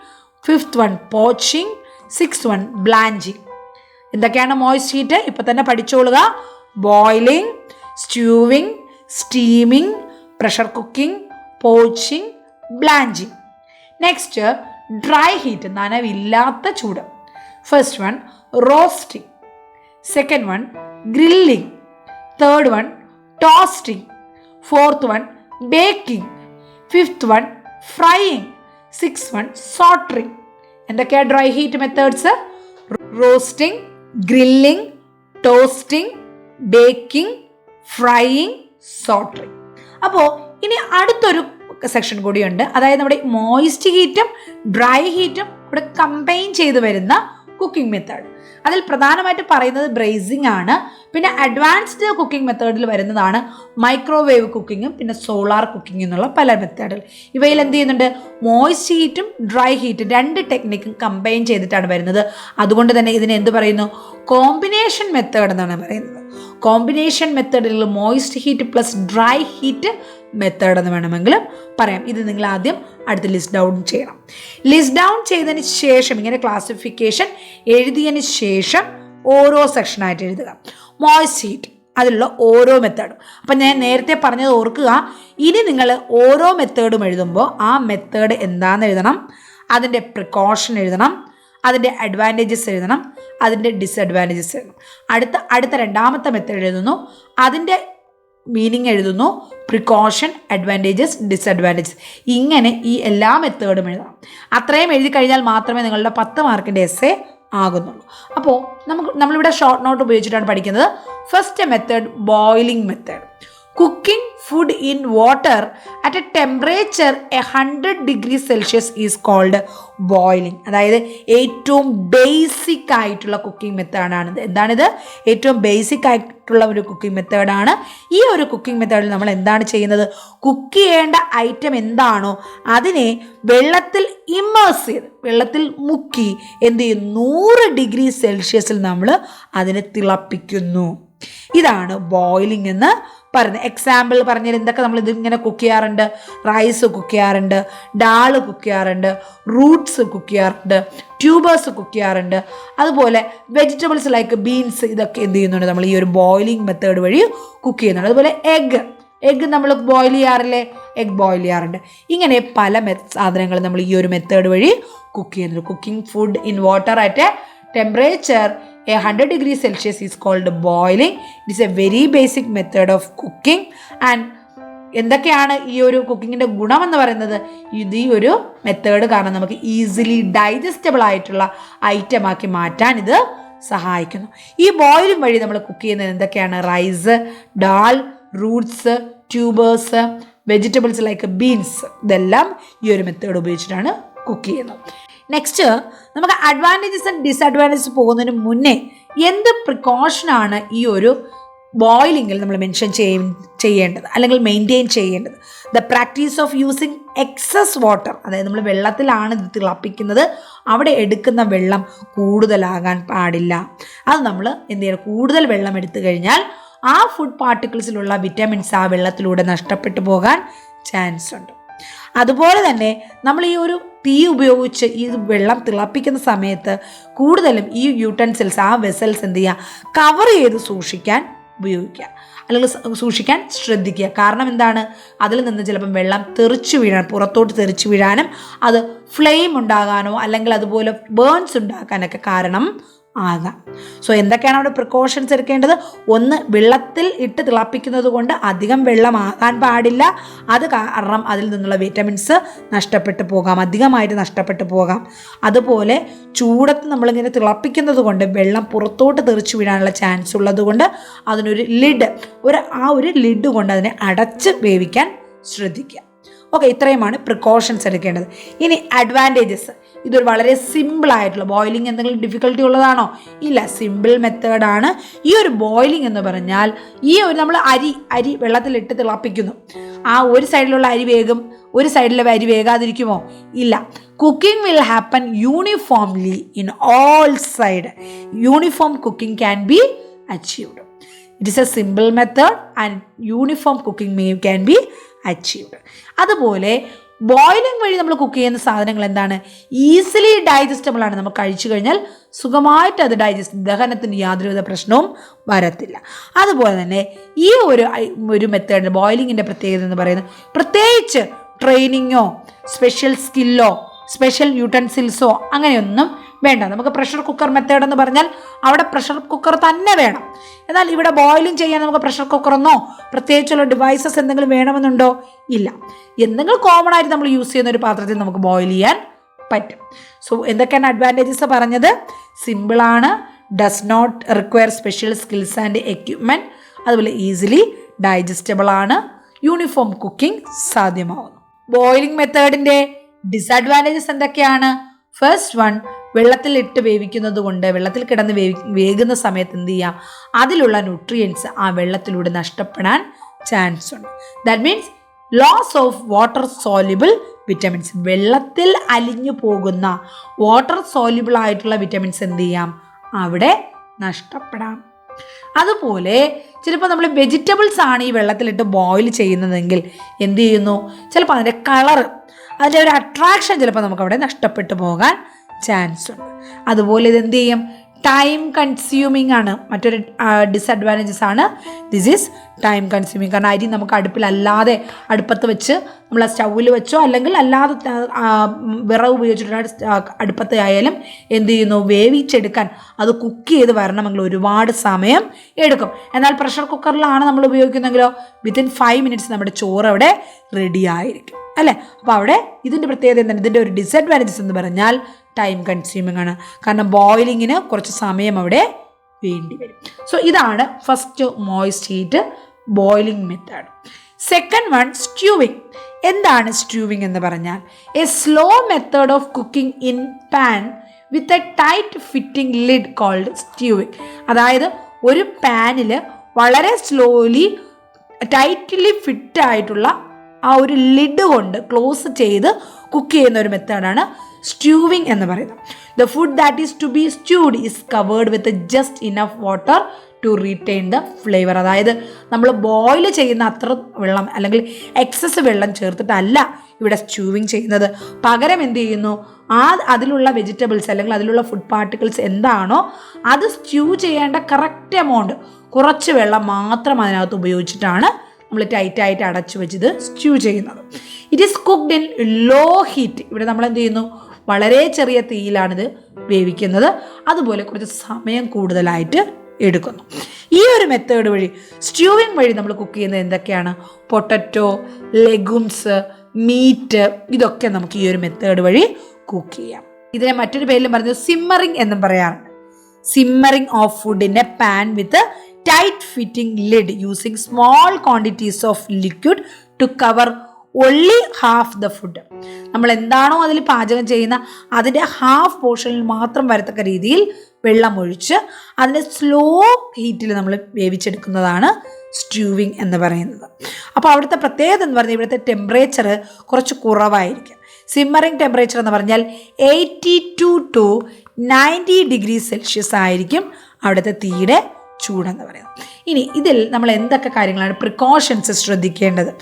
fifth one poaching, sixth one blanching. എന്തൊക്കെയാണ് മോയിസ്റ്റ് ഹീറ്റ്? ഇപ്പം തന്നെ പഠിച്ചോളുക. Boiling, stewing, steaming, pressure cooking, poaching, blanching. Next dry heat, നനവില്ലാത്ത ചൂട്. First one roasting, second one grilling, third one toasting, fourth one baking, fifth one frying, sixth one sauteing. എന്തൊക്കെയാണ് dry heat methods? Roasting, grilling, toasting, baking, frying, സോട്ടറിംഗ്. അപ്പോൾ ഇനി അടുത്തൊരു section കൂടിയുണ്ട്. അതായത് നമ്മുടെ moist ഹീറ്റും dry ഹീറ്റും ഇവിടെ കമ്പൈൻ ചെയ്ത് വരുന്ന കുക്കിംഗ് മെത്തേഡ്. അതിൽ പ്രധാനമായിട്ട് പറയുന്നത് ബ്രേസിംഗ് ആണ്. പിന്നെ അഡ്വാൻസ്ഡ് കുക്കിംഗ് മെത്തേഡിൽ വരുന്നതാണ് മൈക്രോവേവ് കുക്കിങ്ങും പിന്നെ സോളാർ കുക്കിംഗ് എന്നുള്ള പല മെത്തേഡുകൾ. ഇവയിൽ എന്ത് ചെയ്യുന്നുണ്ട്? മോയിസ്റ്റ് ഹീറ്റും ഡ്രൈ ഹീറ്റും 2 ടെക്നിക്കും കമ്പൈൻ ചെയ്തിട്ടാണ് വരുന്നത്. അതുകൊണ്ട് തന്നെ ഇതിനെ എന്ത് പറയുന്നു? കോമ്പിനേഷൻ മെത്തേഡ് എന്നാണ് പറയുന്നത്. കോമ്പിനേഷൻ മെത്തേഡിൽ moist heat plus dry heat method എന്ന് വേണമെങ്കിലും പറയാം. ഇത് നിങ്ങൾ ആദ്യം അടുത്ത് ലിസ്റ്റ് ഡൗൺ ചെയ്യണം. ലിസ്റ്റ് ഡൗൺ ചെയ്തതിന് ശേഷം ഇങ്ങനെ ക്ലാസിഫിക്കേഷൻ എഴുതിയതിന് ശേഷം ഓരോ സെക്ഷനായിട്ട് എഴുതുക. മോയിസ്റ്റ് ഹീറ്റ്, അതിലുള്ള ഓരോ മെത്തേഡും. അപ്പം ഞാൻ നേരത്തെ പറഞ്ഞത് ഓർക്കുക. ഇനി നിങ്ങൾ ഓരോ മെത്തേഡും എഴുതുമ്പോൾ ആ മെത്തേഡ് എന്താണെന്ന് എഴുതണം, അതിൻ്റെ പ്രിക്കോഷൻ എഴുതണം, അതിൻ്റെ അഡ്വാൻറ്റേജസ് എഴുതണം, അതിൻ്റെ ഡിസഡ്വാൻറ്റേജസ് എഴുതണം. അടുത്ത രണ്ടാമത്തെ മെത്തേഡ് എഴുതുന്നു, അതിൻ്റെ മീനിങ് എഴുതുന്നു, പ്രിക്കോഷൻ, അഡ്വാൻറ്റേജസ്, ഡിസഡ്വാൻറ്റേജസ്. ഇങ്ങനെ ഈ എല്ലാ മെത്തേഡും എഴുതണം. അത്രയും എഴുതി കഴിഞ്ഞാൽ മാത്രമേ നിങ്ങളുടെ 10 മാർക്കിൻ്റെ എസ്സേ ആകുന്നുള്ളൂ. അപ്പോൾ നമ്മളിവിടെ ഷോർട്ട് നോട്ട് ഉപയോഗിച്ചിട്ടാണ് പഠിക്കുന്നത്. First method boiling method. Cooking food in water at a temperature 100 degrees Celsius is called boiling. അതായത് ഏറ്റവും ബേസിക് ആയിട്ടുള്ള കുക്കിംഗ് മെത്തേഡാണിത്. എന്താണിത്? ഏറ്റവും ബേസിക് ആയിട്ടുള്ള ഒരു കുക്കിംഗ് മെത്തേഡാണ്. ഈ ഒരു കുക്കിംഗ് മെത്തേഡിൽ നമ്മൾ എന്താണ് ചെയ്യുന്നത്? കുക്ക് ചെയ്യേണ്ട ഐറ്റം എന്താണോ അതിനെ വെള്ളത്തിൽ ഇമ്മേഴ്സ് ചെയ്ത്, വെള്ളത്തിൽ മുക്കി എന്ത് ചെയ്യും? 100 degrees Celsius നമ്മൾ അതിനെ തിളപ്പിക്കുന്നു. ഇതാണ് ബോയിലിംഗ് എന്ന് പറയുന്നത്. എക്സാമ്പിൾ പറഞ്ഞാൽ എന്തൊക്കെ നമ്മൾ ഇതിങ്ങനെ കുക്ക് ചെയ്യാറുണ്ട്? റൈസ് കുക്ക് ചെയ്യാറുണ്ട്, ഡാൾ കുക്ക് ചെയ്യാറുണ്ട്, റൂട്ട്സ് കുക്ക് ചെയ്യാറുണ്ട്, ട്യൂബേഴ്സ് കുക്ക് ചെയ്യാറുണ്ട്, അതുപോലെ വെജിറ്റബിൾസ് ലൈക്ക് ബീൻസ്, ഇതൊക്കെ എന്ത് ചെയ്യുന്നുണ്ട്? നമ്മൾ ഈ ഒരു ബോയിലിംഗ് മെത്തേഡ് വഴി കുക്ക് ചെയ്യുന്നുണ്ട്. അതുപോലെ എഗ്ഗ് നമ്മൾ ബോയിൽ ചെയ്യാറില്ലേ? എഗ് ബോയിൽ ചെയ്യാറുണ്ട്. ഇങ്ങനെ പല സാധനങ്ങൾ നമ്മൾ ഈ ഒരു മെത്തേഡ് വഴി കുക്ക് ചെയ്യുന്നുണ്ട്. Cooking food in water at A temperature 100 degrees Celsius is called boiling. It is a very basic method of cooking. And എന്തൊക്കെയാണ് ഈ ഒരു കുക്കിങ്ങിൻ്റെ ഗുണമെന്ന് പറയുന്നത്? ഇത് ഈ ഒരു മെത്തേഡ് കാരണം നമുക്ക് ഈസിലി ഡൈജസ്റ്റബിൾ ആയിട്ടുള്ള ഐറ്റം ആക്കി മാറ്റാൻ ഇത് സഹായിക്കുന്നു. ഈ ബോയിലിംഗ് വഴി നമ്മൾ കുക്ക് ചെയ്യുന്നത് എന്തൊക്കെയാണ്? Rice, dal, roots, tubers, vegetables like beans, ഇതെല്ലാം ഈ ഒരു മെത്തേഡ് ഉപയോഗിച്ചിട്ടാണ് കുക്ക് ചെയ്യുന്നത്. നെക്സ്റ്റ് നമുക്ക് അഡ്വാൻറ്റേജസ് ആൻഡ് ഡിസഡ്വാൻറ്റേജസ് പോകുന്നതിന് മുന്നേ എന്ത് പ്രിക്കോഷനാണ് ഈ ഒരു ബോയിലിങ്ങിൽ നമ്മൾ മെൻഷൻ ചെയ്യേണ്ടത് അല്ലെങ്കിൽ മെയിൻറ്റെയിൻ ചെയ്യേണ്ടത്? The practice of using excess water. അതായത് നമ്മൾ വെള്ളത്തിലാണ് ഇത് തിളപ്പിക്കുന്നത്, അവിടെ എടുക്കുന്ന വെള്ളം കൂടുതലാകാൻ പാടില്ല. അത് നമ്മൾ എന്ത് ചെയ്യണം? കൂടുതൽ വെള്ളം എടുത്തു കഴിഞ്ഞാൽ ആ ഫുഡ് പാർട്ടിക്കിൾസിലുള്ള വിറ്റാമിൻസ് ആ വെള്ളത്തിലൂടെ നഷ്ടപ്പെട്ടു പോകാൻ ചാൻസ് ഉണ്ട്. അതുപോലെ തന്നെ നമ്മൾ ഈ ഒരു തീ ഉപയോഗിച്ച് ഈ വെള്ളം തിളപ്പിക്കുന്ന സമയത്ത് കൂടുതലും ഈ യൂട്ടൻസിൽസ്, ആ വെസൽസ് എന്ത് ചെയ്യുക? കവർ ചെയ്ത് സൂക്ഷിക്കാൻ ഉപയോഗിക്കുക, അല്ലെങ്കിൽ സൂക്ഷിക്കാൻ ശ്രദ്ധിക്കുക. കാരണം എന്താണ്, അതിൽ നിന്ന് ചിലപ്പം വെള്ളം തെറിച്ചു വീഴാൻ, പുറത്തോട്ട് തെറിച്ചു വീഴാനും അത് ഫ്ലെയിം ഉണ്ടാകാനോ അല്ലെങ്കിൽ അതുപോലെ ബേൺസ് ഉണ്ടാക്കാനൊക്കെ കാരണം ആകാം. സോ എന്തൊക്കെയാണ് അവിടെ പ്രിക്കോഷൻസ് എടുക്കേണ്ടത്? ഒന്ന്, വെള്ളത്തിൽ ഇട്ട് തിളപ്പിക്കുന്നത് കൊണ്ട് അധികം വെള്ളമാകാൻ പാടില്ല. അത് കാരണം അതിൽ നിന്നുള്ള വിറ്റമിൻസ് നഷ്ടപ്പെട്ടു പോകാം, അധികമായിട്ട് നഷ്ടപ്പെട്ടു പോകാം. അതുപോലെ ചൂടത്ത് നമ്മളിങ്ങനെ തിളപ്പിക്കുന്നത് കൊണ്ട് വെള്ളം പുറത്തോട്ട് തെറിച്ചു വീഴാനുള്ള ചാൻസ് ഉള്ളത് കൊണ്ട് അതിനൊരു ലിഡ്, ഒരു ലിഡ് കൊണ്ട് അതിനെ അടച്ച് വേവിക്കാൻ ശ്രദ്ധിക്കുക. ഓക്കെ, ഇത്രയുമാണ് പ്രിക്കോഷൻസ് എടുക്കേണ്ടത്. ഇനി അഡ്വാൻറ്റേജസ്. ഇതൊരു വളരെ സിമ്പിളായിട്ടുള്ള, ബോയിലിംഗ് എന്തെങ്കിലും ഡിഫിക്കൽട്ടി ഉള്ളതാണോ? ഇല്ല, സിമ്പിൾ മെത്തേഡാണ്. ഈ ഒരു ബോയിലിംഗ് എന്ന് പറഞ്ഞാൽ നമ്മൾ അരി വെള്ളത്തിലിട്ട് തിളപ്പിക്കുന്നു. ആ ഒരു സൈഡിലുള്ള അരി വേഗം, ഒരു സൈഡിലെ അരി വേഗാതിരിക്കുമോ? ഇല്ല. Cooking will happen uniformly in all side. Uniform cooking can be achieved. It is A simple method and uniform cooking can be achieved. അതുപോലെ ബോയിലിംഗ് വഴി നമ്മൾ കുക്ക് ചെയ്യുന്ന സാധനങ്ങൾ എന്താണ്? ഈസിലി ഡൈജസ്റ്റബിൾ ആണ്. നമുക്ക് കഴിച്ചു കഴിഞ്ഞാൽ സുഖമായിട്ട് അത് ദഹനത്തിന് യാതൊരുവിധ പ്രശ്നവും വരത്തില്ല. അതുപോലെ തന്നെ ഈ ഒരു മെത്തേഡ് ബോയിലിങ്ങിൻ്റെ പ്രത്യേകത എന്ന് പറയുന്നത്, പ്രത്യേകിച്ച് ട്രെയിനിങ്ങോ സ്പെഷ്യൽ സ്കില്ലോ സ്പെഷ്യൽ യൂട്ടൻസിൽസോ അങ്ങനെയൊന്നും വേണ്ട. നമുക്ക് പ്രഷർ കുക്കർ മെത്തേഡ് എന്ന് പറഞ്ഞാൽ അവിടെ പ്രഷർ കുക്കർ തന്നെ വേണം. എന്നാൽ ഇവിടെ ബോയിലിംഗ് ചെയ്യാൻ നമുക്ക് പ്രഷർ കുക്കറെന്നോ പ്രത്യേകിച്ചുള്ള ഡിവൈസസ് എന്തെങ്കിലും വേണമെന്നുണ്ടോ? ഇല്ല. എന്തെങ്കിലും കോമൺ ആയിട്ട് നമ്മൾ യൂസ് ചെയ്യുന്ന ഒരു പാത്രത്തിൽ നമുക്ക് ബോയിൽ ചെയ്യാൻ പറ്റും. സോ എന്തൊക്കെയാണ് അഡ്വാൻറ്റേജസ് പറഞ്ഞത്? സിമ്പിളാണ്, does not require special skills and equipment, അതുപോലെ ഈസിലി ഡൈജസ്റ്റബിൾ ആണ്, യൂണിഫോം കുക്കിംഗ് സാധ്യമാവുന്നു. ബോയിലിംഗ് മെത്തേഡിൻ്റെ ഡിസഡ്വാൻറ്റേജസ് എന്തൊക്കെയാണ്? ഫസ്റ്റ് വൺ, വെള്ളത്തിൽ ഇട്ട് വേവിക്കുന്നത് കൊണ്ട്, വെള്ളത്തിൽ കിടന്ന് വേകുന്ന സമയത്ത് എന്ത് ചെയ്യാം, അതിലുള്ള ന്യൂട്രിയൻസ് ആ വെള്ളത്തിലൂടെ നഷ്ടപ്പെടാൻ ചാൻസ് ഉണ്ട്. That means loss of water soluble vitamins. വെള്ളത്തിൽ അലിഞ്ഞു പോകുന്ന വാട്ടർ സോല്യുബിൾ ആയിട്ടുള്ള വിറ്റമിൻസ് എന്ത് ചെയ്യാം, അവിടെ നഷ്ടപ്പെടാം. അതുപോലെ ചിലപ്പോൾ നമ്മൾ വെജിറ്റബിൾസ് ആണ് ഈ വെള്ളത്തിലിട്ട് ബോയിൽ ചെയ്യുന്നതെങ്കിൽ എന്ത് ചെയ്യുന്നു, ചിലപ്പോൾ അതിൻ്റെ കളറ്, അതിൻ്റെ ഒരു അട്രാക്ഷൻ ചിലപ്പോൾ നമുക്കവിടെ നഷ്ടപ്പെട്ടു പോകാൻ ചാൻസ് ഉണ്ട്. അതുപോലെ ഇതെന്ത് ചെയ്യും, ടൈം കൺസ്യൂമിങ് ആണ്. മറ്റൊരു ഡിസഡ്വാൻറ്റേജസ് ആണ് ദിസ് ഈസ് ടൈം കൺസ്യൂമിങ്. കാരണം അരി നമുക്ക് അടുപ്പിലല്ലാതെ അടുപ്പത്ത് വെച്ച് നമ്മൾ സ്റ്റൗവിൽ വെച്ചോ അല്ലെങ്കിൽ അല്ലാതെ വിറക് ഉപയോഗിച്ചിട്ട് അടുപ്പത്ത് ആയാലും എന്ത് ചെയ്യുന്നു, വേവിച്ചെടുക്കാൻ, അത് കുക്ക് ചെയ്ത് വരണമെങ്കിൽ ഒരുപാട് സമയം എടുക്കും. എന്നാൽ പ്രഷർ കുക്കറിലാണ് നമ്മൾ ഉപയോഗിക്കുന്നെങ്കിലോ വിത്തിൻ 5 minutes നമ്മുടെ ചോറ് അവിടെ റെഡി ആയിരിക്കും, അല്ലേ? അപ്പോൾ അവിടെ ഇതിൻ്റെ പ്രത്യേകത എന്താണ്? ഇതിൻ്റെ ഒരു ഡിസഡ്വാൻറ്റേജസ് എന്ന് പറഞ്ഞാൽ ടൈം കൺസ്യൂമിങ് ആണ്. കാരണം ബോയിലിങ്ങിന് കുറച്ച് സമയം അവിടെ വേണ്ടി വരും. സോ ഇതാണ് first moist heat boiling method. Second one, stewing. എന്താണ് സ്റ്റ്യൂവിങ് എന്ന് പറഞ്ഞാൽ? A slow method of cooking in pan with a tight fitting lid called stewing. അതായത് ഒരു പാനിൽ വളരെ സ്ലോലി ടൈറ്റ്ലി ഫിറ്റായിട്ടുള്ള ആ ഒരു ലിഡ് കൊണ്ട് ക്ലോസ് ചെയ്ത് കുക്ക് ചെയ്യുന്ന ഒരു മെത്തേഡാണ് സ്റ്റ്യൂവിങ് എന്ന് പറയുന്നത്. The food that is to be stewed is covered with just enough water to retain the flavour. അതായത് നമ്മൾ ബോയിൽ ചെയ്യുന്ന അത്ര വെള്ളം അല്ലെങ്കിൽ എക്സസ് വെള്ളം ചേർത്തിട്ടല്ല ഇവിടെ സ്റ്റ്യൂവിങ് ചെയ്യുന്നത്. പകരം എന്ത് ചെയ്യുന്നു, അതിലുള്ള വെജിറ്റബിൾസ് അല്ലെങ്കിൽ അതിലുള്ള ഫുഡ് പാർട്ടിക്കിൾസ് എന്താണോ അത് സ്റ്റ്യൂ ചെയ്യേണ്ട കറക്റ്റ് എമൗണ്ട്, കുറച്ച് വെള്ളം മാത്രം അതിനകത്ത് ഉപയോഗിച്ചിട്ടാണ് നമ്മൾ ടൈറ്റായിട്ട് അടച്ചു വെച്ചത് സ്റ്റ്യൂ ചെയ്യുന്നത്. It is cooked in law heat. ഇവിടെ നമ്മൾ എന്ത് ചെയ്യുന്നു, വളരെ ചെറിയ തീയിലാണിത് വേവിക്കുന്നത്. അതുപോലെ കുറച്ച് സമയം കൂടുതലായിട്ട് എടുക്കുന്നു. ഈ ഒരു മെത്തേഡ് വഴി, സ്റ്റ്യൂവിങ് വഴി നമ്മൾ കുക്ക് ചെയ്യുന്നത് എന്തൊക്കെയാണ്? പൊട്ടറ്റോ, ലെഗുംസ്, മീറ്റ്, ഇതൊക്കെ നമുക്ക് ഈ ഒരു മെത്തേഡ് വഴി കുക്ക് ചെയ്യാം. ഇതിനെ മറ്റൊരു പേരിലും പറഞ്ഞത് സിമ്മറിങ് എന്നും പറയാറുണ്ട്. Simmering of food in a pan with tight fitting lid using small quantities of liquid to cover only half the food. നമ്മൾ എന്താണോ അതിൽ പാചകം ചെയ്യുന്ന അതിൻ്റെ ഹാഫ് പോർഷനിൽ മാത്രം വരത്തക്ക രീതിയിൽ വെള്ളം ഒഴിച്ച് അതിൻ്റെ സ്ലോ ഹീറ്റിൽ നമ്മൾ വേവിച്ചെടുക്കുന്നതാണ് സ്റ്റ്യൂവിങ് എന്ന് പറയുന്നത്. അപ്പോൾ അവിടുത്തെ പ്രത്യേകത എന്ന് പറഞ്ഞാൽ ഇവിടുത്തെ ടെമ്പറേച്ചർ കുറച്ച് കുറവായിരിക്കും. സിമ്മറിങ് ടെമ്പറേച്ചർ എന്ന് പറഞ്ഞാൽ 82 to 90 degrees Celsius ആയിരിക്കും അവിടുത്തെ തീയുടെ ചൂടെന്ന് പറയുന്നത്. ഇനി ഇതിൽ നമ്മൾ എന്തൊക്കെ കാര്യങ്ങളാണ് പ്രിക്കോഷൻസ് ശ്രദ്ധിക്കേണ്ടത്?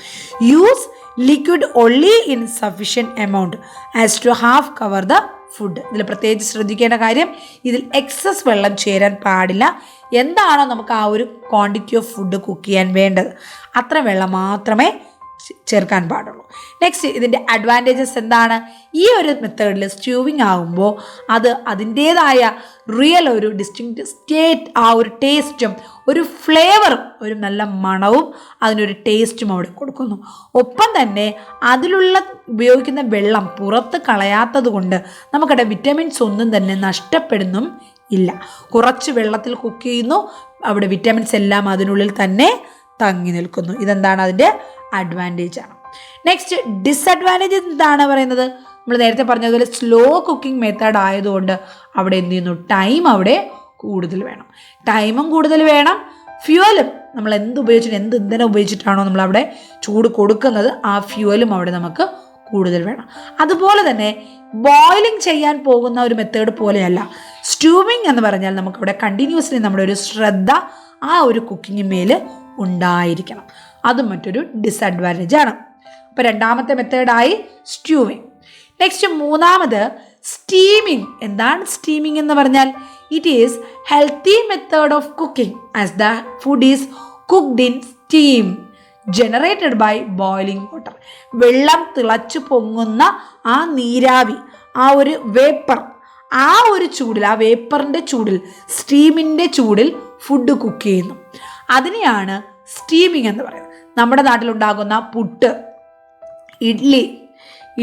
Use liquid only in sufficient amount as to half cover the food. ഇതിൽ പ്രത്യേകിച്ച് ശ്രദ്ധിക്കേണ്ട കാര്യം, ഇതിൽ എക്സസ് വെള്ളം ചേരാൻ പാടില്ല. എന്താണോ നമുക്ക് ആ ഒരു ക്വാണ്ടിറ്റി ഓഫ് ഫുഡ് കുക്ക് ചെയ്യാൻ വേണ്ടത് അത്ര വെള്ളം മാത്രമേ ചേർക്കാൻ പാടുള്ളൂ. നെക്സ്റ്റ്, ഇതിൻ്റെ അഡ്വാൻറ്റേജസ് എന്താണ്? ഈ ഒരു മെത്തേഡിൽ സ്റ്റ്യൂവിങ് ആകുമ്പോൾ അത് അതിൻ്റേതായ റിയൽ ഒരു ഡിസ്റ്റിങ്ക്റ്റ് സ്റ്റേറ്റ്, ആ ഒരു ടേസ്റ്റും ഒരു ഫ്ലേവറും ഒരു നല്ല മണവും അതിനൊരു ടേസ്റ്റും അവിടെ കൊടുക്കുന്നു. ഒപ്പം തന്നെ അതിലുള്ള ഉപയോഗിക്കുന്ന വെള്ളം പുറത്ത് കളയാത്തത് കൊണ്ട് നമുക്കവിടെ വിറ്റമിൻസ് ഒന്നും തന്നെ നഷ്ടപ്പെടുന്നും ഇല്ല. കുറച്ച് വെള്ളത്തിൽ കുക്ക് ചെയ്യുന്നു, അവിടെ വിറ്റമിൻസ് എല്ലാം അതിനുള്ളിൽ തന്നെ തങ്ങി നിൽക്കുന്നു. ഇതെന്താണ്? അതിൻ്റെ അഡ്വാൻറ്റേജ് ആണ്. നെക്സ്റ്റ്, ഡിസഡ്വാൻറ്റേജ് എന്താണ് പറയുന്നത്? നമ്മൾ നേരത്തെ പറഞ്ഞതുപോലെ സ്ലോ കുക്കിംഗ് മെത്തേഡ് ആയതുകൊണ്ട് അവിടെ എന്ത് ചെയ്യുന്നു? ടൈം അവിടെ കൂടുതൽ വേണം. ടൈമും കൂടുതൽ വേണം. ഫ്യൂവലും നമ്മൾ എന്ത് ഇന്ധനം ഉപയോഗിച്ചിട്ടാണോ നമ്മളവിടെ ചൂട് കൊടുക്കുന്നത് ആ ഫ്യൂവലും അവിടെ നമുക്ക് കൂടുതൽ വേണം. അതുപോലെ തന്നെ ബോയിലിംഗ് ചെയ്യാൻ പോകുന്ന ഒരു മെത്തേഡ് പോലെയല്ല സ്റ്റ്യൂവിങ് എന്ന് പറഞ്ഞാൽ നമുക്കവിടെ കണ്ടിന്യൂസ്ലി നമ്മുടെ ഒരു ശ്രദ്ധ ആ ഒരു കുക്കിങ്ങിന്മേൽ ഉണ്ടായിരിക്കണം. അതും മറ്റൊരു ഡിസഡ്വാൻറ്റേജ് ആണ്. അപ്പോൾ രണ്ടാമത്തെ മെത്തേഡായി സ്റ്റ്യൂവിങ്. നെക്സ്റ്റ്, മൂന്നാമത് സ്റ്റീമിങ്. എന്താണ് സ്റ്റീമിങ് എന്ന് പറഞ്ഞാൽ? It is healthy method of cooking as the food is cooked in steam generated by boiling water. വെള്ളം തിളച്ചു പൊങ്ങുന്ന ആ നീരാവി, ആ ഒരു വേപ്പർ, ആ ഒരു ചൂടിൽ, ആ വേപ്പറിൻ്റെ ചൂടിൽ, സ്റ്റീമിൻ്റെ ചൂടിൽ ഫുഡ് കുക്ക് ചെയ്യുന്നു. അതിനെയാണ് സ്റ്റീമിങ് എന്ന് പറയുന്നത്. നമ്മുടെ നാട്ടിലുണ്ടാകുന്ന പുട്ട്, ഇഡ്ഡലി,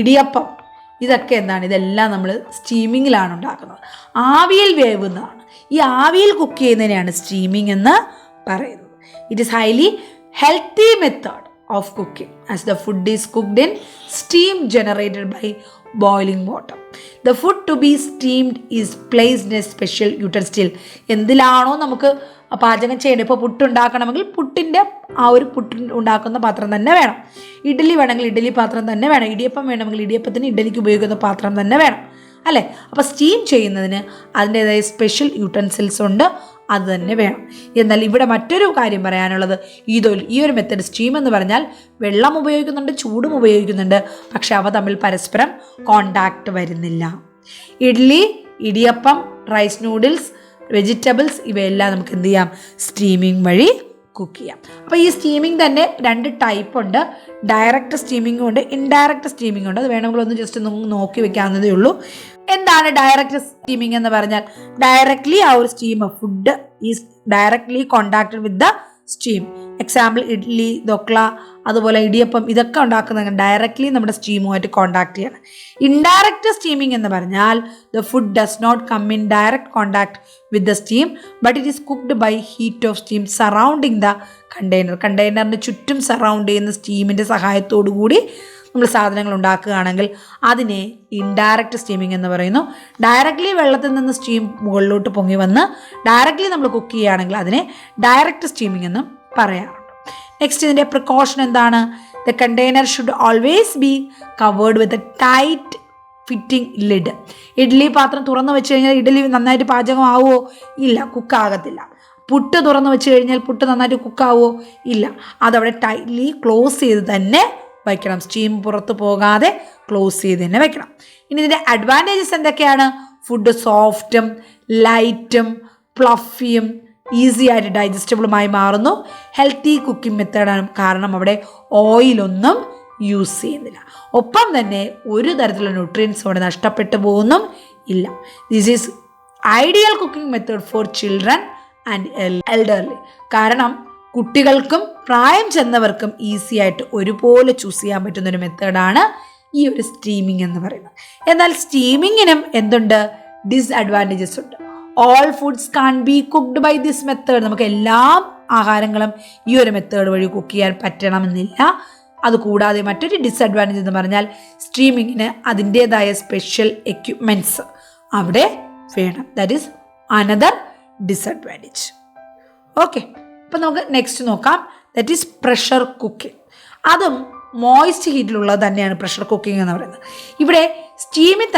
ഇടിയപ്പം, ഇതൊക്കെ എന്താണ്? ഇതെല്ലാം നമ്മൾ സ്റ്റീമിങ്ങിലാണ് ഉണ്ടാക്കുന്നത്. ആവിയിൽ വേവുന്നതാണ്. ഈ ആവിയിൽ കുക്ക് ചെയ്യുന്നതിനെയാണ് സ്റ്റീമിങ് എന്ന് പറയുന്നത്. It is highly healthy method of cooking as the food is cooked in steam generated by boiling water. The food to be steamed is placed in a special utensil. എന്തിലാണോ നമുക്ക് പാചകം ചെയ്യേണ്ടത്, ഇപ്പോൾ പുട്ടുണ്ടാക്കണമെങ്കിൽ പുട്ടിൻ്റെ ആ ഒരു പുട്ട് ഉണ്ടാക്കുന്ന പാത്രം തന്നെ വേണം. ഇഡ്ഡലി വേണമെങ്കിൽ ഇഡ്ഡലി പാത്രം തന്നെ വേണം. ഇടിയപ്പം വേണമെങ്കിൽ ഇടിയപ്പത്തിന് ഇഡ്ഡലിക്ക് ഉപയോഗിക്കുന്ന പാത്രം തന്നെ വേണം, അല്ലേ? അപ്പോൾ സ്റ്റീം ചെയ്യുന്നതിന് അതിൻ്റേതായ സ്പെഷ്യൽ യൂട്ടൻസിൽസ് ഉണ്ട്, അത് തന്നെ വേണം. എന്നാൽ ഇവിടെ മറ്റൊരു കാര്യം പറയാനുള്ളത്, ഈ ഒരു മെത്തേഡ് സ്റ്റീം എന്ന് പറഞ്ഞാൽ വെള്ളം ഉപയോഗിക്കുന്നുണ്ട്, ചൂടും ഉപയോഗിക്കുന്നുണ്ട്, പക്ഷെ അവ തമ്മിൽ പരസ്പരം കോണ്ടാക്ട് വരുന്നില്ല. Idli, idiyappam, rice noodles, vegetables ഇവയെല്ലാം നമുക്ക് എന്ത് ചെയ്യാം? സ്റ്റീമിംഗ് വഴി കുക്ക് ചെയ്യാം. അപ്പോൾ ഈ സ്റ്റീമിംഗ് തന്നെ 2 ടൈപ്പ് ഉണ്ട്. ഡയറക്റ്റ് സ്റ്റീമിംഗും ഉണ്ട്, ഇൻഡയറക്റ്റ് സ്റ്റീമിംഗ് ഉണ്ട്. അത് വേണമെങ്കിൽ ഒന്ന് ജസ്റ്റ് നോക്കി വെക്കാവുന്നതേ ഉള്ളൂ. എന്താണ് ഡയറക്റ്റ് സ്റ്റീമിംഗ് എന്ന് പറഞ്ഞാൽ? ഡയറക്ട്ലി ആ ഒരു steam food is directly contacted with the steam. Example idli, dhokla, അതുപോലെ ഇടിയപ്പം, ഇതൊക്കെ ഉണ്ടാക്കുന്നത് ഡയറക്ട്ലി നമ്മുടെ സ്റ്റീമുമായിട്ട് കോണ്ടാക്ട് ചെയ്യണം. ഇൻഡയറക്റ്റ് സ്റ്റീമിംഗ് എന്ന് പറഞ്ഞാൽ the food does not come in direct contact with the steam but it is cooked by heat of steam surrounding the container. കണ്ടെയ്നറിന് ചുറ്റും സറൗണ്ട് ചെയ്യുന്ന സ്റ്റീമിൻ്റെ സഹായത്തോടു കൂടി നമ്മൾ സാധനങ്ങൾ ഉണ്ടാക്കുകയാണെങ്കിൽ അതിനെ ഇൻഡയറക്റ്റ് സ്റ്റീമിംഗ് എന്ന് പറയുന്നു. ഡയറക്റ്റ്ലി വെള്ളത്തിൽ നിന്ന് സ്റ്റീം മുകളിലോട്ട് പൊങ്ങി വന്ന് ഡയറക്റ്റ്ലി നമ്മൾ കുക്ക് ചെയ്യുകയാണെങ്കിൽ അതിനെ ഡയറക്റ്റ് സ്റ്റീമിംഗ് എന്നും പറയാറുണ്ട്. നെക്സ്റ്റ്, ഇതിൻ്റെ പ്രിക്കോഷൻ എന്താണ്? The container should always be covered with a tight fitting lid. Idli പാത്രം തുറന്നു വെച്ച് കഴിഞ്ഞാൽ ഇഡ്ഡലി നന്നായിട്ട് പാചകമാവുമോ? ഇല്ല, കുക്കാകത്തില്ല. പുട്ട് തുറന്നു വെച്ച് കഴിഞ്ഞാൽ പുട്ട് നന്നായിട്ട് കുക്കാവുമോ? ഇല്ല. അതവിടെ ടൈറ്റ്ലി ക്ലോസ് ചെയ്ത് തന്നെ വയ്ക്കണം. സ്റ്റീം പുറത്ത് പോകാതെ ക്ലോസ് ചെയ്ത് തന്നെ വെക്കണം. ഇനി ഇതിൻ്റെ അഡ്വാൻറ്റേജസ് എന്തൊക്കെയാണ്? ഫുഡ് സോഫ്റ്റും ലൈറ്റും ഫ്ലഫിയും ഈസി ആയിട്ട് ഡൈജസ്റ്റബിളുമായി മാറുന്നു. ഹെൽത്തി കുക്കിംഗ് മെത്തേഡാണ്, കാരണം അവിടെ ഓയിലൊന്നും യൂസ് ചെയ്യുന്നില്ല. ഒപ്പം തന്നെ ഒരു തരത്തിലുള്ള ന്യൂട്രിയൻസ് അവിടെ നഷ്ടപ്പെട്ടു പോകുന്നും ഇല്ല. This is ideal cooking method for children and elderly. കാരണം കുട്ടികൾക്കും പ്രായം ചെന്നവർക്കും ഈസി ആയിട്ട് ഒരുപോലെ ചൂസ് ചെയ്യാൻ പറ്റുന്നൊരു മെത്തേഡാണ് ഈ ഒരു സ്റ്റീമിംഗ് എന്ന് പറയുന്നത്. എന്നാൽ സ്റ്റീമിങ്ങിനും എന്തുണ്ട്? ഡിസ്അഡ്വാൻറ്റേജസ് ഉണ്ട്. All foods can be cooked by this method. നമുക്ക് എല്ലാ ആഹാരങ്ങളും ഈ ഒരു മെത്തേഡ് വഴി കുക്ക് ചെയ്യാൻ പറ്റണമെന്നില്ല. അതുകൂടാതെ മറ്റൊരു ഡിസ്അഡ്വാൻറ്റേജ് എന്ന് പറഞ്ഞാൽ സ്റ്റീമിങ്ങിന് അതിൻ്റേതായ സ്പെഷ്യൽ എക്യുപ്മെൻറ്റ്സ് അവിടെ വേണം. That is another disadvantage. Okay, അപ്പം നമുക്ക് നെക്സ്റ്റ് നോക്കാം. That is pressure cooking. അതും മോയിസ്റ്റ് ഹീറ്റിലുള്ളത് തന്നെയാണ് പ്രഷർ കുക്കിംഗ് എന്ന് പറയുന്നത്. ഇവിടെ സ്റ്റീമിൽ